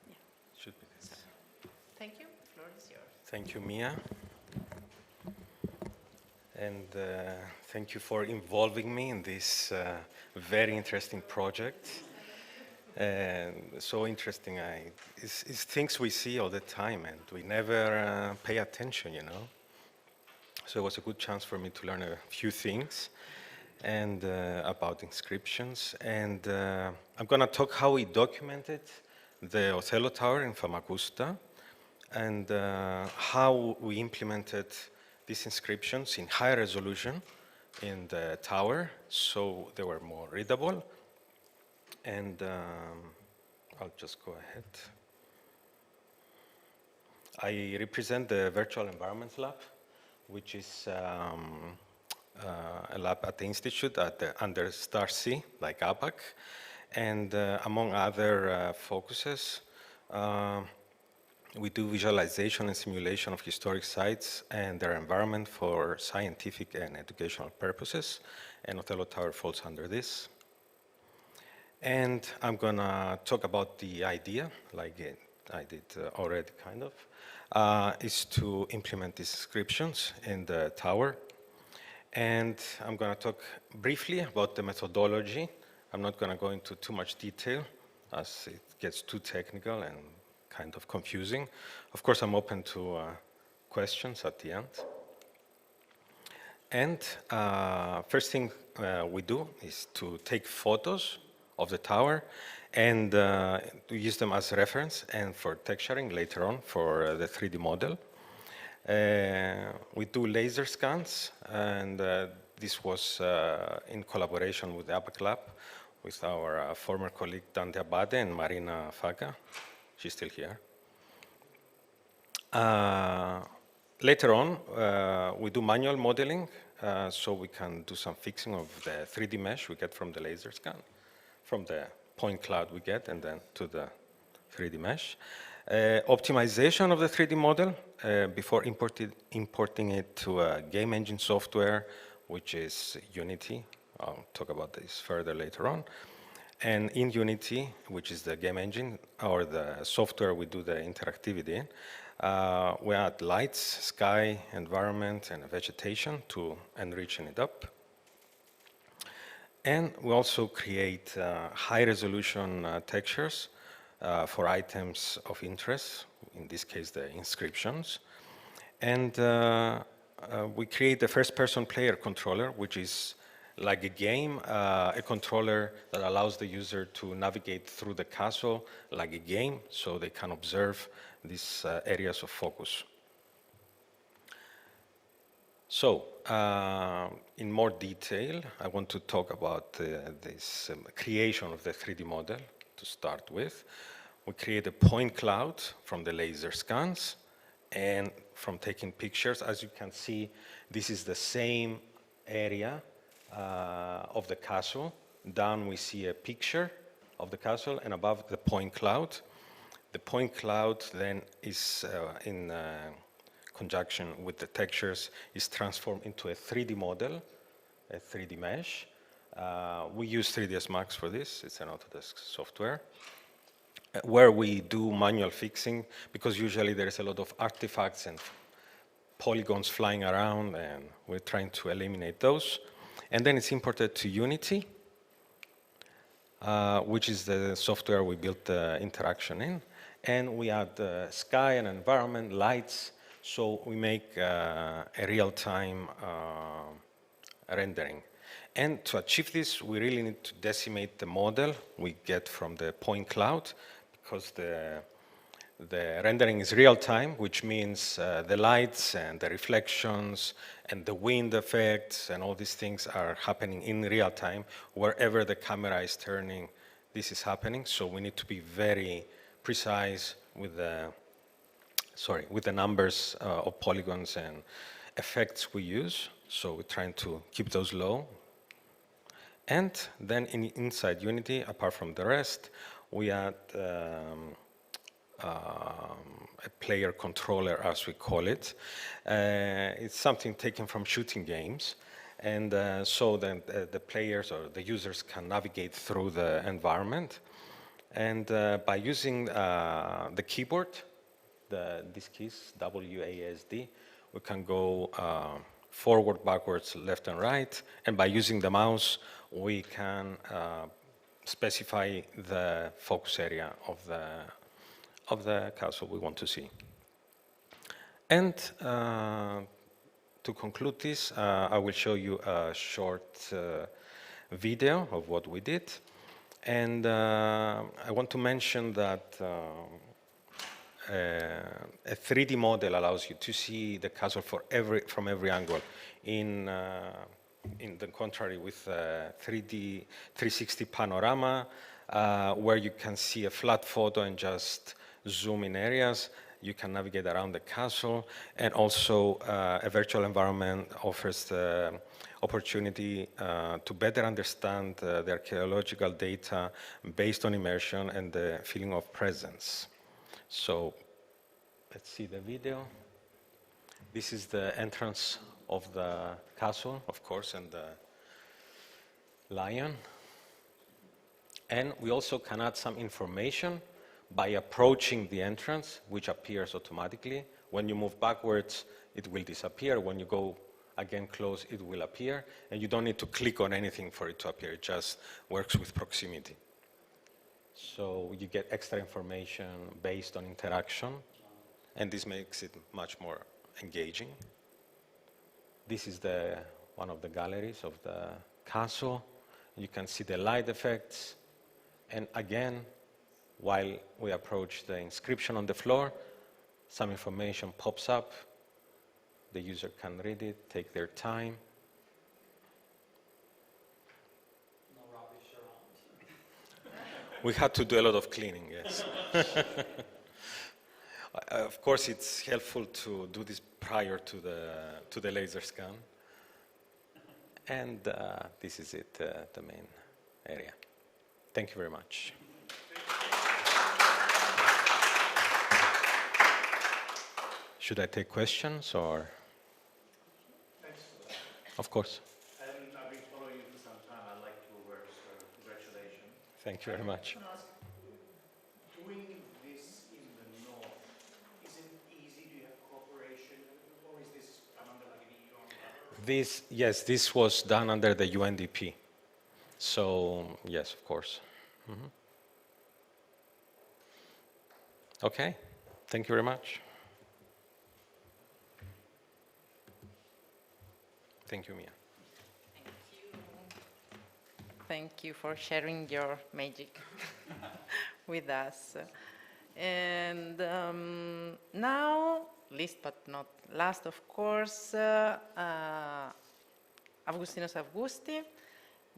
Yeah. Should be this. Thank you. The floor is yours. Thank you, Mia. And thank you for involving me in this very interesting project. And so interesting. It's things we see all the time and we never pay attention, you know. So it was a good chance for me to learn a few things and about inscriptions. And I'm going to talk how we documented the Othello Tower in Famagusta and how we implemented these inscriptions in high resolution in the tower so they were more readable. And I'll just go ahead. I represent the Virtual Environments Lab, which is a lab at the Institute under STAR-C, like ABAC. And among other focuses, we do visualization and simulation of historic sites and their environment for scientific and educational purposes, and Othello Tower falls under this. And I'm gonna talk about the idea, like I did already kind of, is to implement these inscriptions in the tower. And I'm gonna talk briefly about the methodology. I'm not gonna go into too much detail as it gets too technical and kind of confusing. Of course, I'm open to questions at the end. And first thing we do is to take photos of the tower and to use them as reference and for texturing later on for the 3D model. We do laser scans, and this was in collaboration with the ABAC Lab, with our former colleague Dante Abate and Marina Faga. She's still here. Later on, we do manual modeling, so we can do some fixing of the 3D mesh we get from the laser scan, from the point cloud we get, and then to the 3D mesh. Optimization of the 3D model before importing it to a game engine software, which is Unity. I'll talk about this further later on. And in Unity, which is the game engine, or the software we do the interactivity in, we add lights, sky, environment, and vegetation to enrichen it up. And we also create high-resolution textures for items of interest, in this case the inscriptions. And we create the first-person player controller, which is like a game, a controller that allows the user to navigate through the castle like a game, so they can observe these areas of focus. So, in more detail, I want to talk about this creation of the 3D model to start with. We create a point cloud from the laser scans and from taking pictures. As you can see, this is the same area of the castle. Down we see a picture of the castle, and above the point cloud. The point cloud then is in conjunction with the textures is transformed into a 3D model, a 3D mesh. We use 3ds Max for this. It's an Autodesk software where we do manual fixing, because usually there is a lot of artifacts and polygons flying around, and we're trying to eliminate those. And then it's imported to Unity, which is the software we built the interaction in. And we add sky and environment, lights, so we make a real-time rendering. And to achieve this, we really need to decimate the model we get from the point cloud, because the rendering is real-time, which means the lights and the reflections and the wind effects and all these things are happening in real time. Wherever the camera is turning, this is happening. So we need to be very precise with the numbers of polygons and effects we use. So we're trying to keep those low. And then inside Unity, apart from the rest, we add a player controller, as we call it. It's something taken from shooting games. And so then the players or the users can navigate through the environment. And by using the keyboard, these keys, WASD, we can go forward, backwards, left, and right. And by using the mouse, we can specify the focus area of the castle we want to see. And to conclude this, I will show you a short video of what we did. And I want to mention that a 3D model allows you to see the castle from every angle. In the contrary, with 360 panorama, where you can see a flat photo and just zoom in areas. You can navigate around the castle, and also a virtual environment offers the opportunity to better understand the archaeological data based on immersion and the feeling of presence. So let's see the video. This is the entrance of the castle, of course, and the lion. And we also can add some information by approaching the entrance, which appears automatically. When you move backwards, it will disappear. When you go again close, it will appear. And you don't need to click on anything for it to appear. It just works with proximity. So you get extra information based on interaction, and this makes it much more engaging. This is one of the galleries of the castle. You can see the light effects. And again, while we approach the inscription on the floor, some information pops up. The user can read it, take their time. No rubbish around. We had to do a lot of cleaning, yes. Of course, it's helpful to do this prior to the laser scan. And this is it, the main area. Thank you very much. Should I take questions or? Thanks for that. Of course. I've been following you for some time. I like your work, so congratulations. Thank you very much. Can I ask, doing this in the north, is it easy? Do you have cooperation, or is this under like an EU umbrella? Yes, this was done under the UNDP. So, yes, of course. Mm-hmm. Okay, thank you very much. Thank you, Mia. Thank you. Thank you for sharing your magic with us. And now, least but not last, of course, Agostinos Augusti,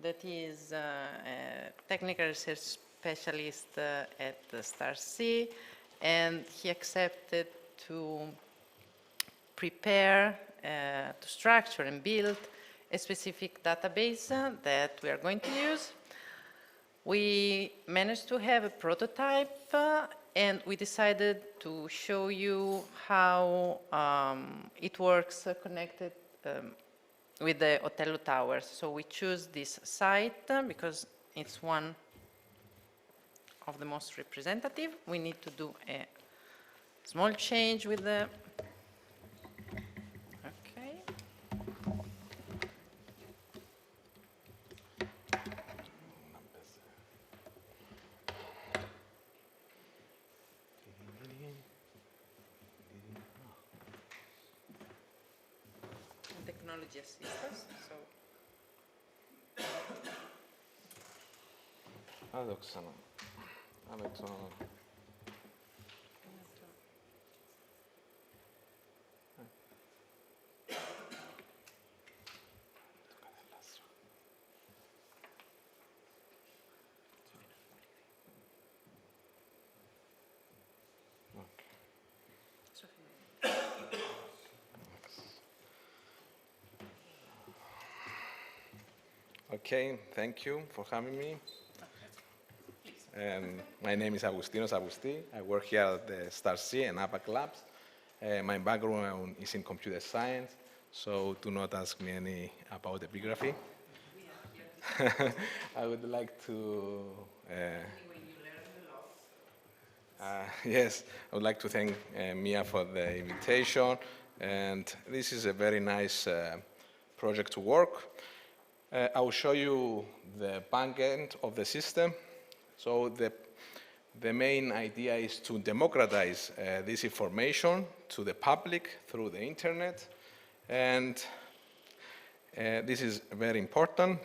that is a technical research specialist at Star C, and he accepted to prepare, to structure and build a specific database that we are going to use. We managed to have a prototype, and we decided to show you how it works connected with the Otello Towers. So we choose this site because it's one of the most representative. We need to do a small change with the, okay. Technology assistance, so. Okay, thank you for having me. My name is Agostinos Augusti. I work here at the Star C and APAC Labs. My background is in computer science, so do not ask me any about epigraphy. I would like to yes, I would like to thank Mia for the invitation, and this is a very nice project to work. I will show you the back end of the system. So the main idea is to democratize this information to the public through the internet, and this is very important.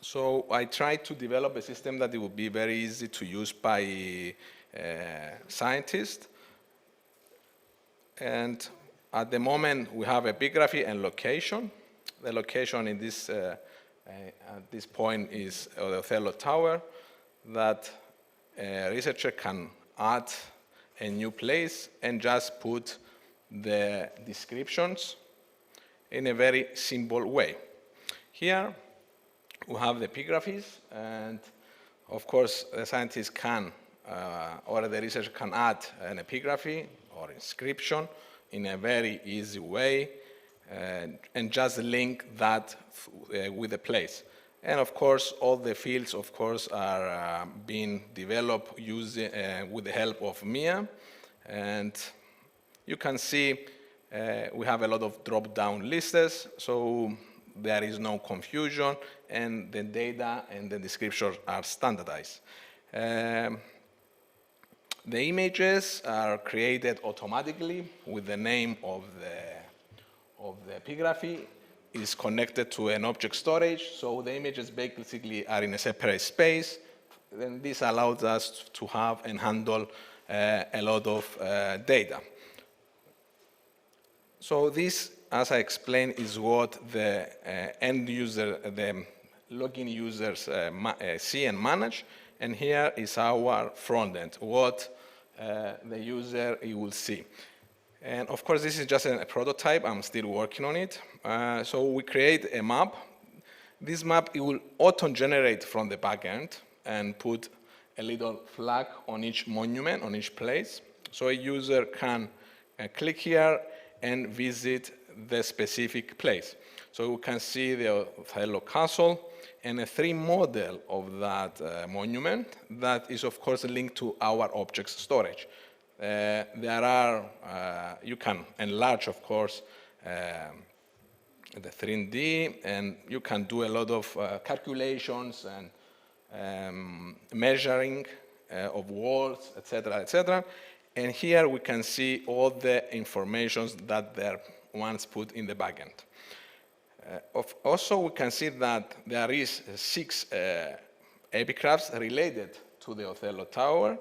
So I tried to develop a system that it would be very easy to use by scientists. And at the moment, we have epigraphy and location. The location in this, at this point is the Othello Tower. that a researcher can add a new place and just put the descriptions in a very simple way. Here we have the epigraphies, and of course the scientist can, or the researcher can add an epigraphy or inscription in a very easy way, and just link that with the place. And of course, all the fields, of course, are being developed with the help of Mia. And you can see we have a lot of drop-down lists, so there is no confusion, and the data and the descriptions are standardized. The images are created automatically with the name of the epigraphy. Is connected to an object storage, so the images basically are in a separate space. Then this allows us to have and handle a lot of data. So this, as I explained, is what the end user, the login users see and manage. And here is our front end, what the user will see. And of course, this is just a prototype. I'm still working on it. So we create a map. This map, it will auto-generate from the backend and put a little flag on each monument, on each place. So a user can click here and visit the specific place. So we can see the Othello Castle and a 3D model of that monument that is, of course, linked to our objects storage. There are, you can enlarge, of course, the 3D, and you can do a lot of calculations and measuring of walls, etc., etc. And here we can see all the information that they're once put in the backend. Also, we can see that there is 6 epigraphs related to the Othello Tower.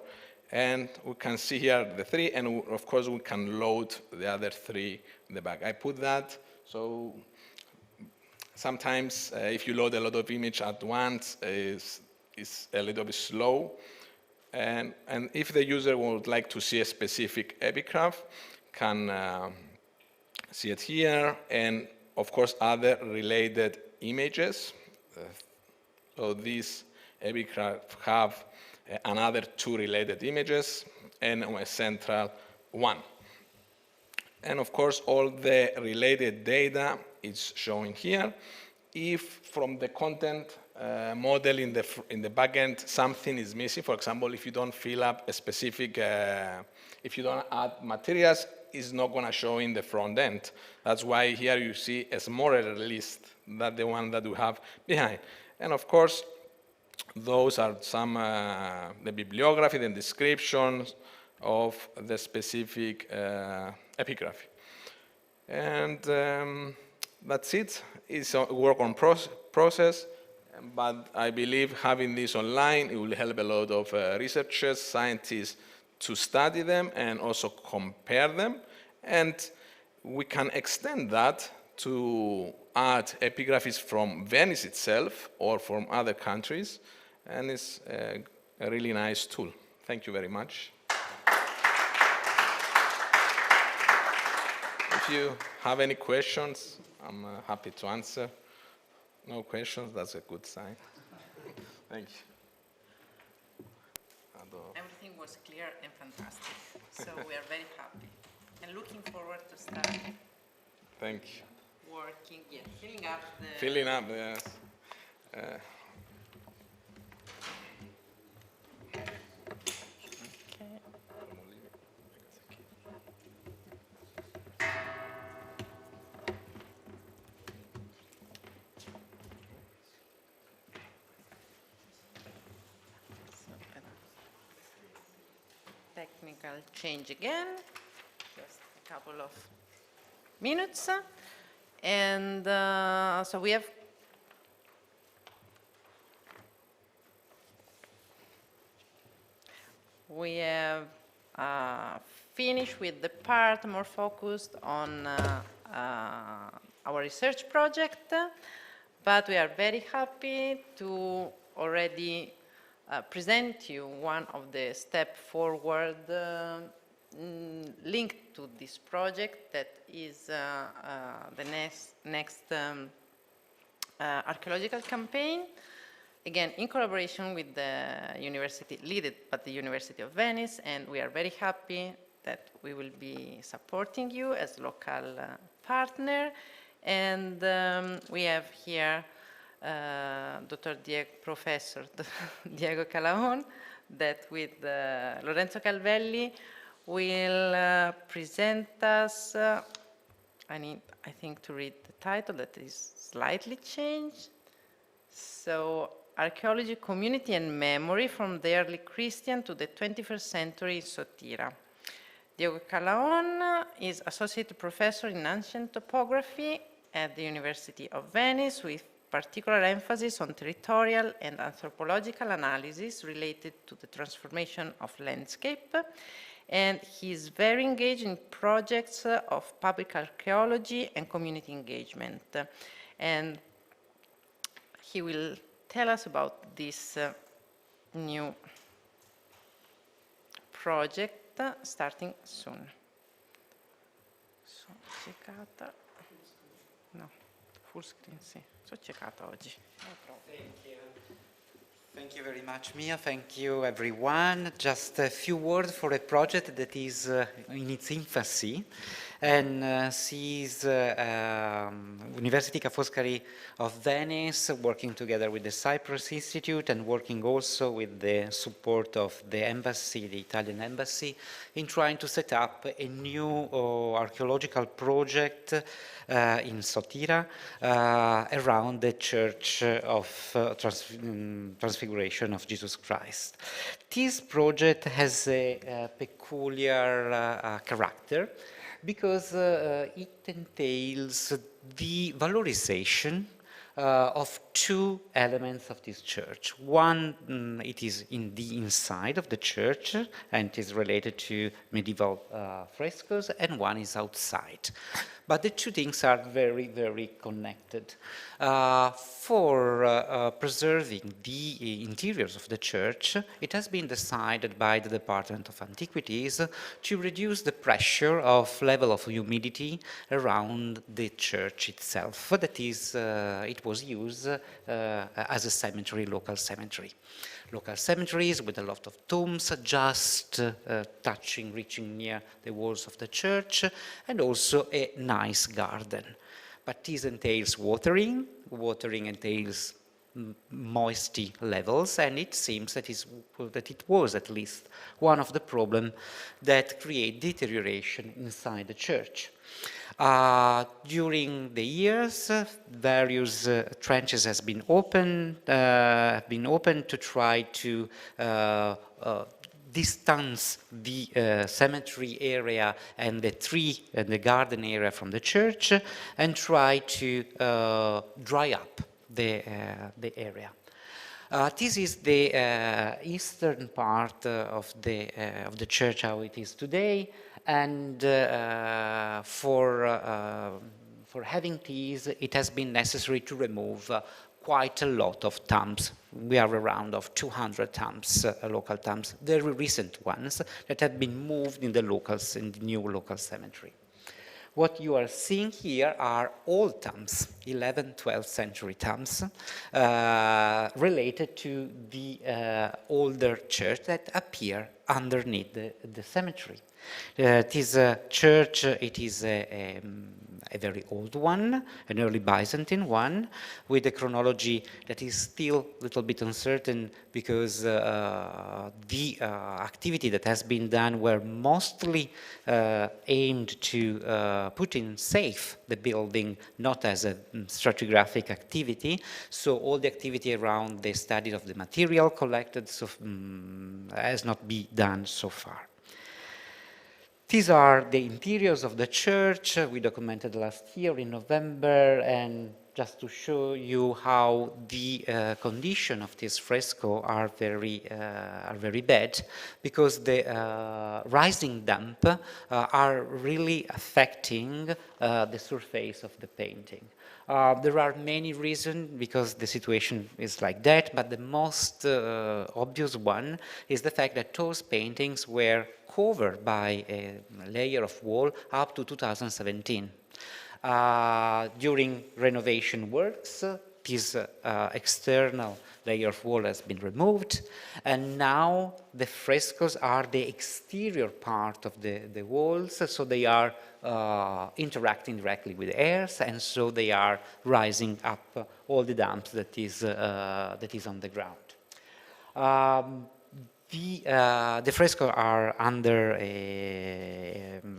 And we can see here the 3, and of course we can load the other 3 in the back. I put that, so sometimes if you load a lot of image at once, it's a little bit slow. And if the user would like to see a specific epigraph, can see it here, and of course other related images. So these epigraphs have another 2 related images and a central one. And of course, all the related data is showing here. If from the content model in the backend something is missing, for example, if you don't fill up a specific, if you don't add materials, it's not going to show in the front end. That's why here you see a smaller list than the one that we have behind. And of course, those are some, the bibliography, the descriptions of the specific epigraphy. And that's it. It's a work on process, but I believe having this online, it will help a lot of researchers, scientists to study them and also compare them. And we can extend that to add epigraphies from Venice itself or from other countries, and it's a really nice tool. Thank you very much. If you have any questions, I'm happy to answer. No questions, that's a good sign. Thank you. Everything was clear and fantastic, so we are very happy and looking forward to start Thank you. working, yeah, filling up the... Filling up, yes. Technical change again, just a couple of minutes. And so we have finished with the part more focused on our research project, but we are very happy to already present you one of the step forward linked to this project that is the next archaeological campaign, again in collaboration with the university, led by the University of Venice, and we are very happy that we will be supporting you as local partner. And we have here Professor Diego Calaon, that with Lorenzo Calvelli will present us. I think to read the title that is slightly changed. So, Archaeology, Community and Memory from the Early Christian to the 21st Century in Sotira. Diego Calaon is Associate Professor in Ancient Topography at the University of Venice, with particular emphasis on territorial and anthropological analysis related to the transformation of landscape. And he's very engaged in projects of public archaeology and community engagement. And he will tell us about this new project starting soon. Sono ciecata. No, full screen, sì. Sono ciecata oggi. Thank you very much, Mia. Thank you, everyone. Just a few words for a project that is in its infancy and sees University Ca' Foscari of Venice working together with the Cyprus Institute and working also with the support of the embassy, the Italian embassy, in trying to set up a new archaeological project in Sotira around the Church of Transfiguration of Jesus Christ. This project has a peculiar character because it entails the valorization of two elements of this church. One, it is in the inside of the church and is related to medieval frescoes, and one is outside. But the two things are very, very connected. For preserving the interiors of the church, it has been decided by the Department of Antiquities to reduce the pressure of level of humidity around the church itself. That is, it was used as a cemetery, local cemetery. Local cemeteries with a lot of tombs just reaching near the walls of the church, and also a nice garden. But this entails watering entails moisture levels, and it seems that it was at least one of the problems that create deterioration inside the church. During the years, various trenches has been opened to try to distance the cemetery area and the tree and the garden area from the church, and try to dry up the area. This is the eastern part of the church, how it is today, and for having these, it has been necessary to remove quite a lot of tombs. We are around of 200 tombs, local tombs, very recent ones that have been moved in the new local cemetery. What you are seeing here are old tombs, 11th, 12th century tombs, related to the older church that appear underneath the cemetery. This church, it is a very old one, an early Byzantine one, with a chronology that is still a little bit uncertain, because the activity that has been done were mostly aimed to put in safe the building, not as a stratigraphic activity. So all the activity around the study of the material collected has not been done so far. These are the interiors of the church we documented last year in November, and just to show you how the condition of this fresco are very bad, because the rising damp are really affecting the surface of the painting. There are many reasons because the situation is like that, but the most obvious one is the fact that those paintings were covered by a layer of wall up to 2017. During renovation works, this external layer of wall has been removed, and now the frescoes are the exterior part of the walls, so they are interacting directly with the air, and so they are rising up all the damp that is on the ground. The frescoes are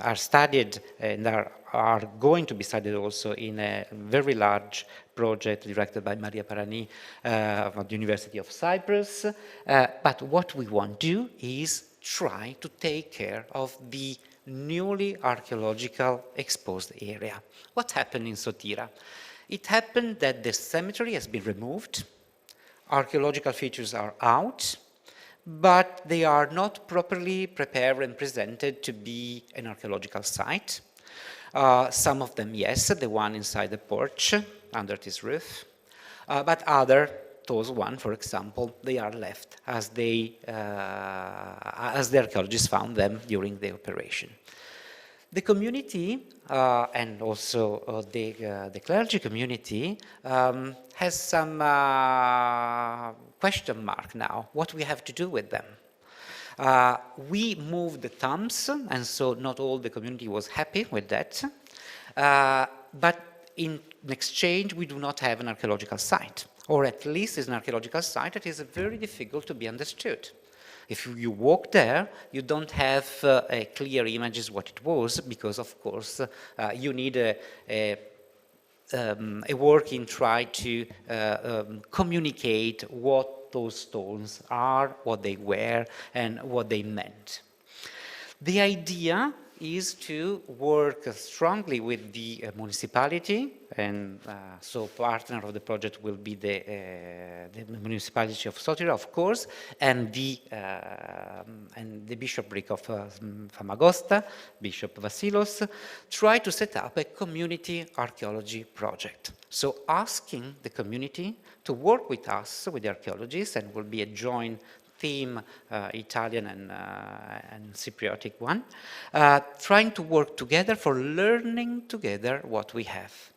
are studied and are going to be studied also in a very large project directed by Maria Parani of the University of Cyprus. But what we want to do is try to take care of the newly archaeological exposed area. What happened in Sotira? It happened that the cemetery has been removed, archaeological features are out, but they are not properly prepared and presented to be an archaeological site. Some of them, yes, the one inside the porch, under this roof, but those one, for example, they are left as the archaeologists found them during the operation. The community and also the clergy community has some question mark now, what we have to do with them. We moved the thumbs, and so not all the community was happy with that. But in exchange, we do not have an archaeological site, or at least it's an archaeological site that is very difficult to be understood. If you walk there, you don't have a clear images what it was, because of course you need a work in try to communicate what those stones are, what they were, and what they meant. The idea is to work strongly with the municipality, and so partner of the project will be the municipality of Sotira, of course, and the bishopric of Famagosta, Bishop Vassilos, try to set up a community archaeology project. So asking the community to work with us, with the archaeologists, and will be a joint theme, Italian and Cypriotic one, trying to work together for learning together what we have.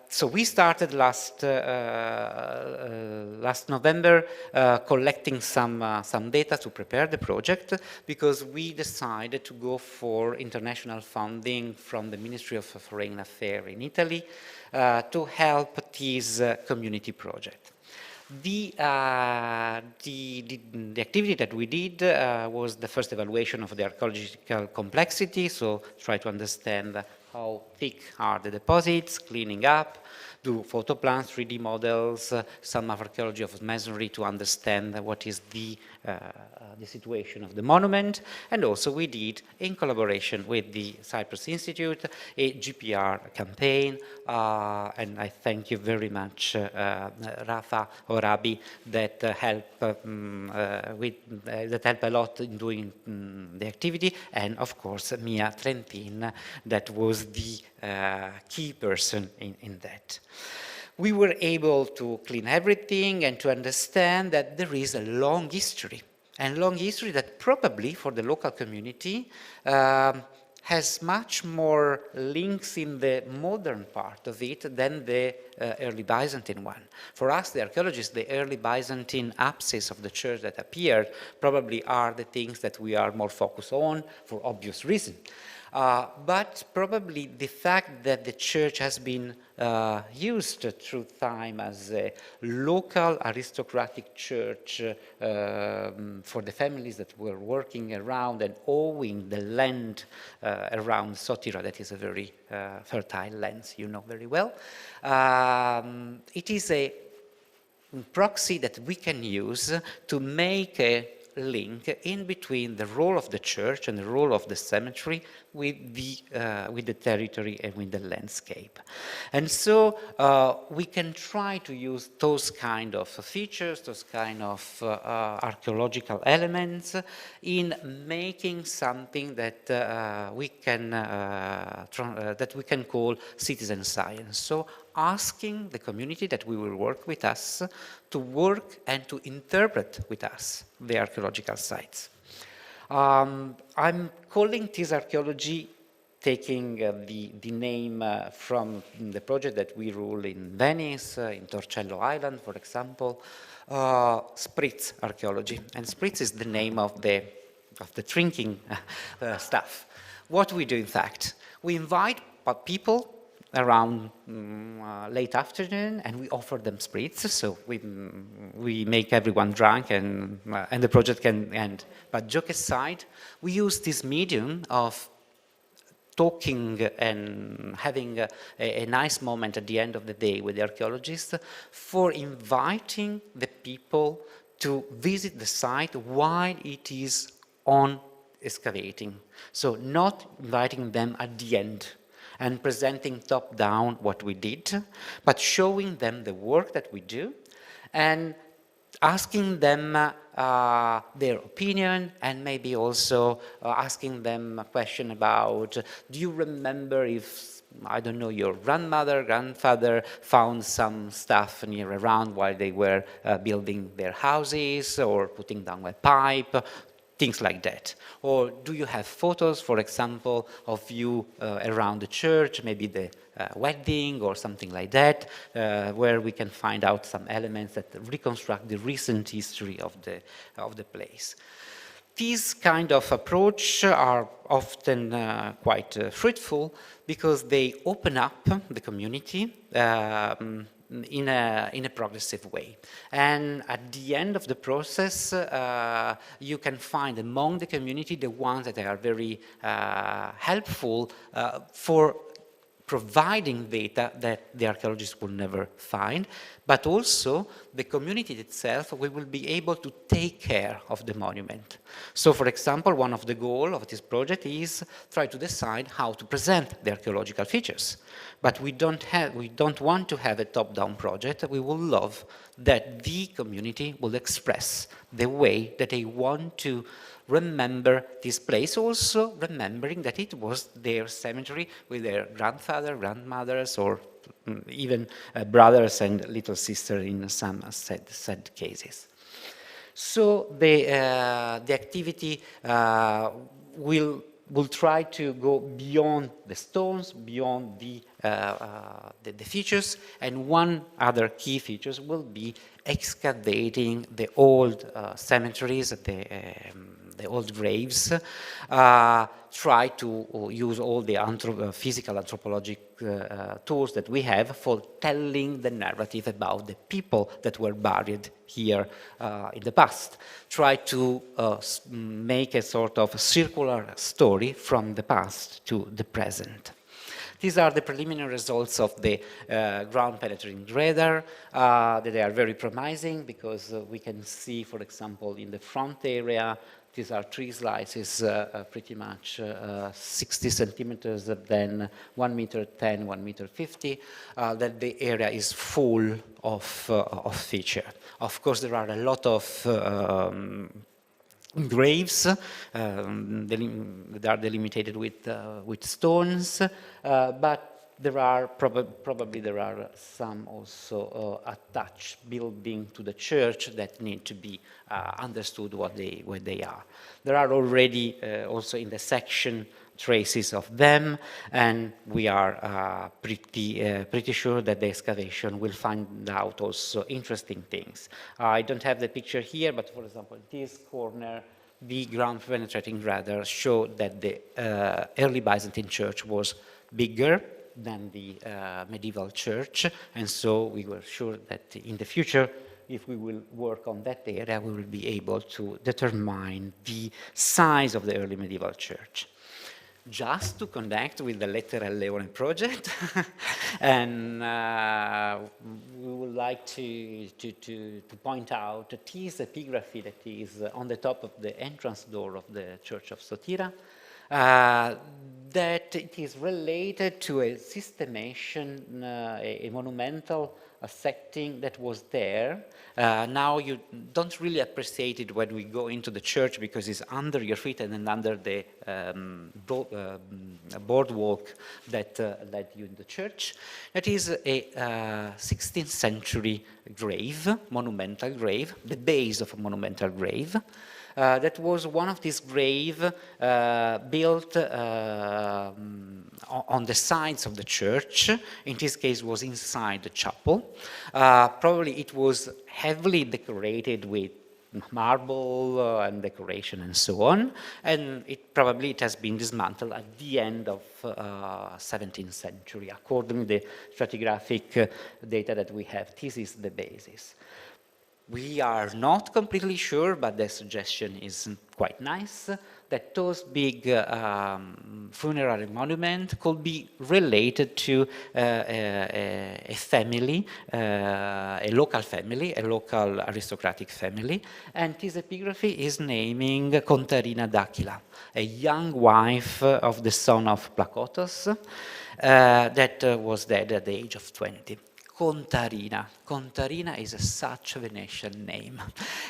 So we started last November collecting some data to prepare the project, because we decided to go for international funding from the Ministry of Foreign Affairs in Italy to help this community project. The activity that we did was the first evaluation of the archaeological complexity, so try to understand how thick are the deposits, cleaning up, do photo plans, 3D models, some archaeology of masonry to understand what is the situation of the monument, and also we did, in collaboration with the Cyprus Institute, a GPR campaign, and I thank you very much, Rafa Orabi, that helped a lot in doing the activity, and of course Mia Trentin, that was the key person in that. We were able to clean everything and to understand that there is a long history, and long history that probably for the local community has much more links in the modern part of it than the early Byzantine one. For us, the archaeologists, the early Byzantine apses of the church that appeared probably are the things that we are more focused on for obvious reasons. But probably the fact that the church has been used through time as a local aristocratic church for the families that were working around and owning the land around Sotira, that is a very fertile land, you know very well. It is a proxy that we can use to make a link in between the role of the church and the role of the cemetery with the territory and with the landscape. And so we can try to use those kind of features, those kind of archaeological elements in making something that we can call citizen science. So asking the community that will work with us to work and to interpret with us the archaeological sites. I'm calling this archaeology, taking the name from the project that we rule in Venice, in Torcello Island, for example, Spritz archaeology. And Spritz is the name of the drinking stuff. What we do, in fact, we invite people around late afternoon, and we offer them spritz, so we make everyone drunk, and the project can end. But joke aside, we use this medium of talking and having a nice moment at the end of the day with the archaeologists for inviting the people to visit the site while it is on excavating. So not inviting them at the end and presenting top-down what we did, but showing them the work that we do and asking them their opinion, and maybe also asking them a question about, do you remember if, I don't know, your grandmother, grandfather found some stuff near around while they were building their houses or putting down a pipe? Things like that. Or do you have photos, for example, of you around the church, maybe the wedding or something like that, where we can find out some elements that reconstruct the recent history of the place. These kind of approach are often quite fruitful because they open up the community in a progressive way. And at the end of the process, you can find among the community the ones that are very helpful for providing data that the archaeologists will never find, but also the community itself, we will be able to take care of the monument. So, for example, one of the goals of this project is try to decide how to present the archaeological features. But we don't want to have a top-down project. We will love that the community will express the way that they want to remember this place, also remembering that it was their cemetery with their grandfather, grandmothers, or even brothers and little sisters in some sad cases. So the activity will try to go beyond the stones, beyond the features, and one other key features will be excavating the old cemeteries, the old graves, try to use all the physical anthropologic tools that we have for telling the narrative about the people that were buried here in the past. Try to make a sort of circular story from the past to the present. These are the preliminary results of the ground-penetrating radar. They are very promising because we can see, for example, in the front area, these are tree slices pretty much 60 centimeters, then 1 meter 10, 1 meter 50, that the area is full of feature. Of course, there are a lot of graves that are delimited with stones, but there are probably there are some also attached building to the church that need to be understood what they are. There are already also in the section traces of them, and we are pretty sure that the excavation will find out also interesting things. I don't have the picture here, but for example, this corner, the ground-penetrating radar showed that the early Byzantine church was bigger than the medieval church, and so we were sure that in the future, if we will work on that area, we will be able to determine the size of the early medieval church. just to connect with the lettera Leone project. And we would like to point out this epigraphy that is on the top of the entrance door of the Church of Sotira, that it is related to a systemation, a monumental setting that was there. Now you don't really appreciate it when we go into the church because it's under your feet and then under the boardwalk that led you in the church. That is a 16th century grave, monumental grave, the base of a monumental grave. That was one of these graves built on the sides of the church. In this case, was inside the chapel. Probably it was heavily decorated with marble and decoration and so on. And it probably has been dismantled at the end of 17th century. According to the stratigraphic data that we have, this is the basis. We are not completely sure, but the suggestion is quite nice, that those big funerary monuments could be related to a family, a local family, a local aristocratic family. And this epigraphy is naming Contarina d'Aquila, a young wife of the son of Placotos that was dead at the age of 20. Contarina. Contarina is such a Venetian name.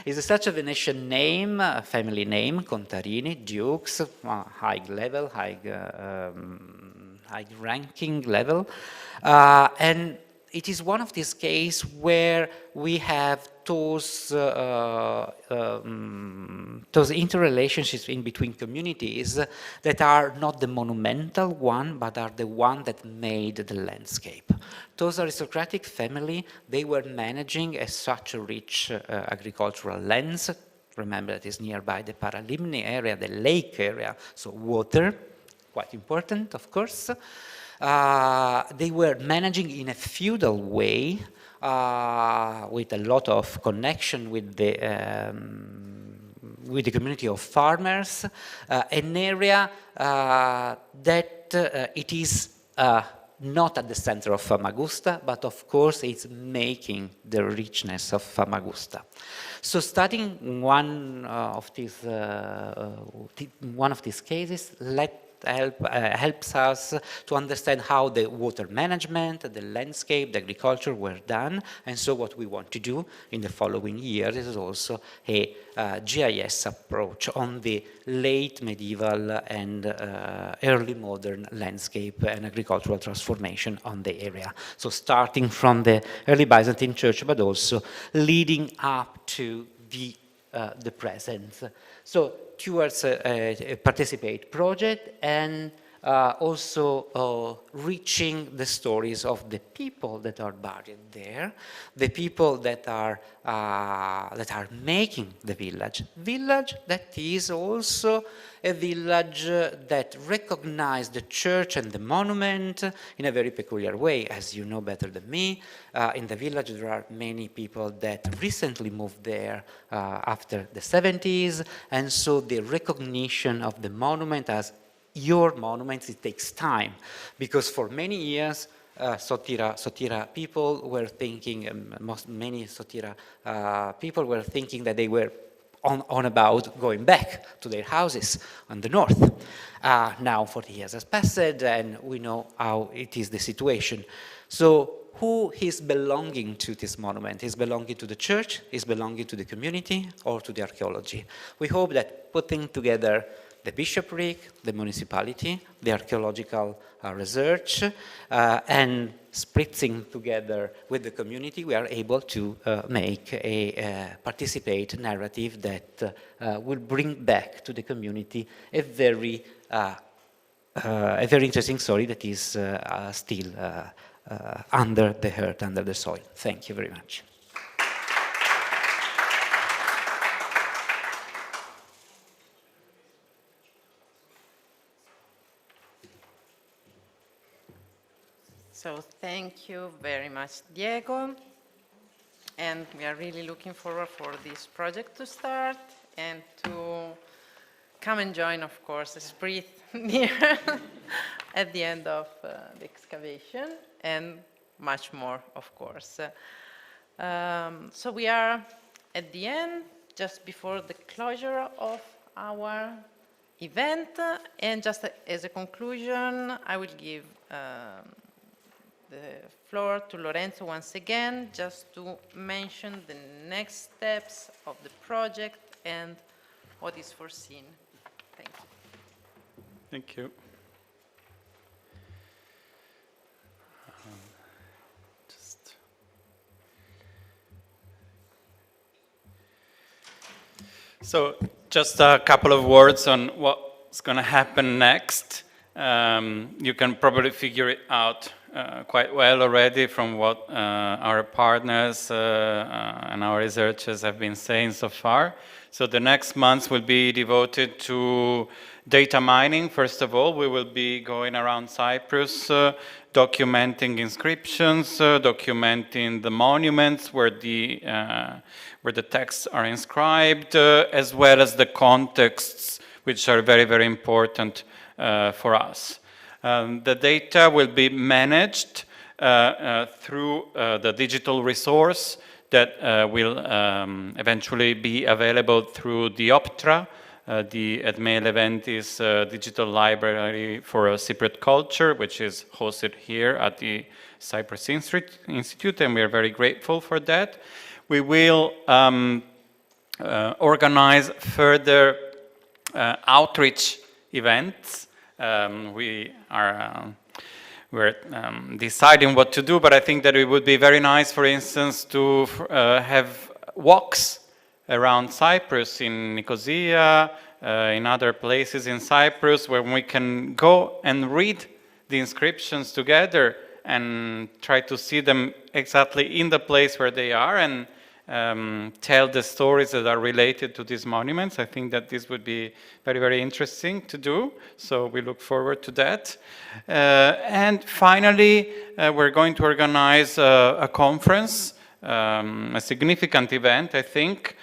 It's such a Venetian name, family name, Contarini, dukes, high level, high ranking level. And it is one of these cases where we have those interrelationships in between communities that are not the monumental one, but are the one that made the landscape. Those aristocratic family, they were managing such a rich agricultural lands. Remember that is nearby the Paralimni area, the lake area, so water, quite important, of course. They were managing in a feudal way, with a lot of connection with the community of farmers, an area that it is not at the center of Famagusta, but of course it's making the richness of Famagusta. So studying one of these cases helps us to understand how the water management, the landscape, the agriculture were done. And so what we want to do in the following years is also a GIS approach on the late medieval and early modern landscape and agricultural transformation on the area. So starting from the early Byzantine church, but also leading up to the present. So towards a participate project and also reaching the stories of the people that are buried there, the people that are making the village that is also a village that recognizes the church and the monument in a very peculiar way. As you know better than me, in the village there are many people that recently moved there after the 70s, and so the recognition of the monument as your monuments, it takes time, because for many years Sotira people were thinking, many Sotira people were thinking that they were on about going back to their houses on the north. Now 40 years has passed and we know how it is the situation. So who is belonging to this monument? Is belonging to the church? Is belonging to the community or to the archaeology? We hope that putting together the bishopric, the municipality, the archaeological research, and spritzing together with the community, we are able to make a participate narrative that will bring back to the community a very interesting story that is still under the earth, under the soil. Thank you very much. So thank you very much, Diego. And we are really looking forward for this project to start and to come and join, of course, Esprit near at the end of the excavation, and much more, of course. So we are at the end, just before the closure of our event, and just as a conclusion, I will give the floor to Lorenzo once again, just to mention the next steps of the project and what is foreseen. Thank you. Thank you. So just a couple of words on what's going to happen next. You can probably figure it out quite well already from what our partners and our researchers have been saying so far. So the next months will be devoted to data mining. First of all, we will be going around Cyprus, documenting inscriptions, documenting the monuments where the texts are inscribed, as well as the contexts, which are very, very important for us. The data will be managed through the digital resource that will eventually be available through the Optra, the Edme Leventis digital library for Cypriot culture, which is hosted here at the Cyprus Institute, and we are very grateful for that. We will organize further outreach events. We're deciding what to do, but I think that it would be very nice, for instance, to have walks around Cyprus, in Nicosia, in other places in Cyprus, where we can go and read the inscriptions together and try to see them exactly in the place where they are, and tell the stories that are related to these monuments. I think that this would be very, very interesting to do, so we look forward to that. And finally, we're going to organize a conference, a significant event, I think,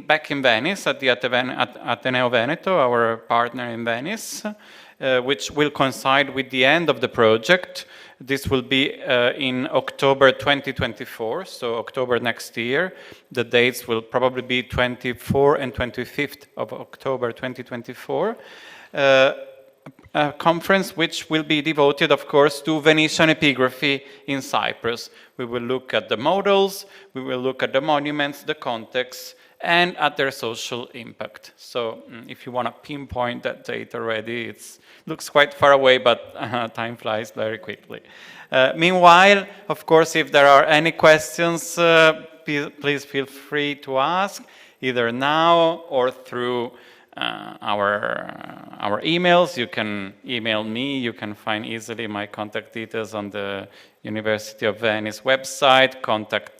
back in Venice, at the Ateneo Veneto, our partner in Venice, which will coincide with the end of the project. This will be in October 2024, so October next year. The dates will probably be 24 and 25th of October 2024. A conference which will be devoted, of course, to Venetian epigraphy in Cyprus. We will look at the models, we will look at the monuments, the context, and at their social impact. So if you want to pinpoint that date already, it looks quite far away, but time flies very quickly. Meanwhile, of course, if there are any questions, please feel free to ask, either now or through our emails. You can email me, you can find easily my contact details on the University of Venice website, contact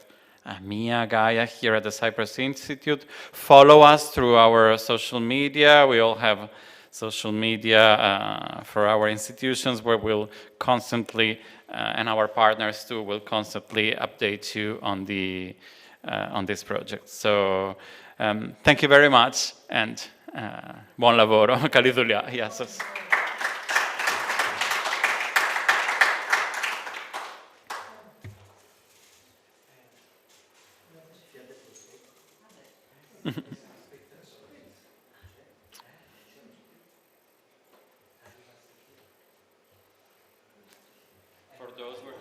Mia, Gaia here at the Cyprus Institute. Follow us through our social media. We all have social media for our institutions where we'll constantly, and our partners too, will constantly update you on this project. So thank you very much, and buon lavoro. Kalidoulia. Yes. For those who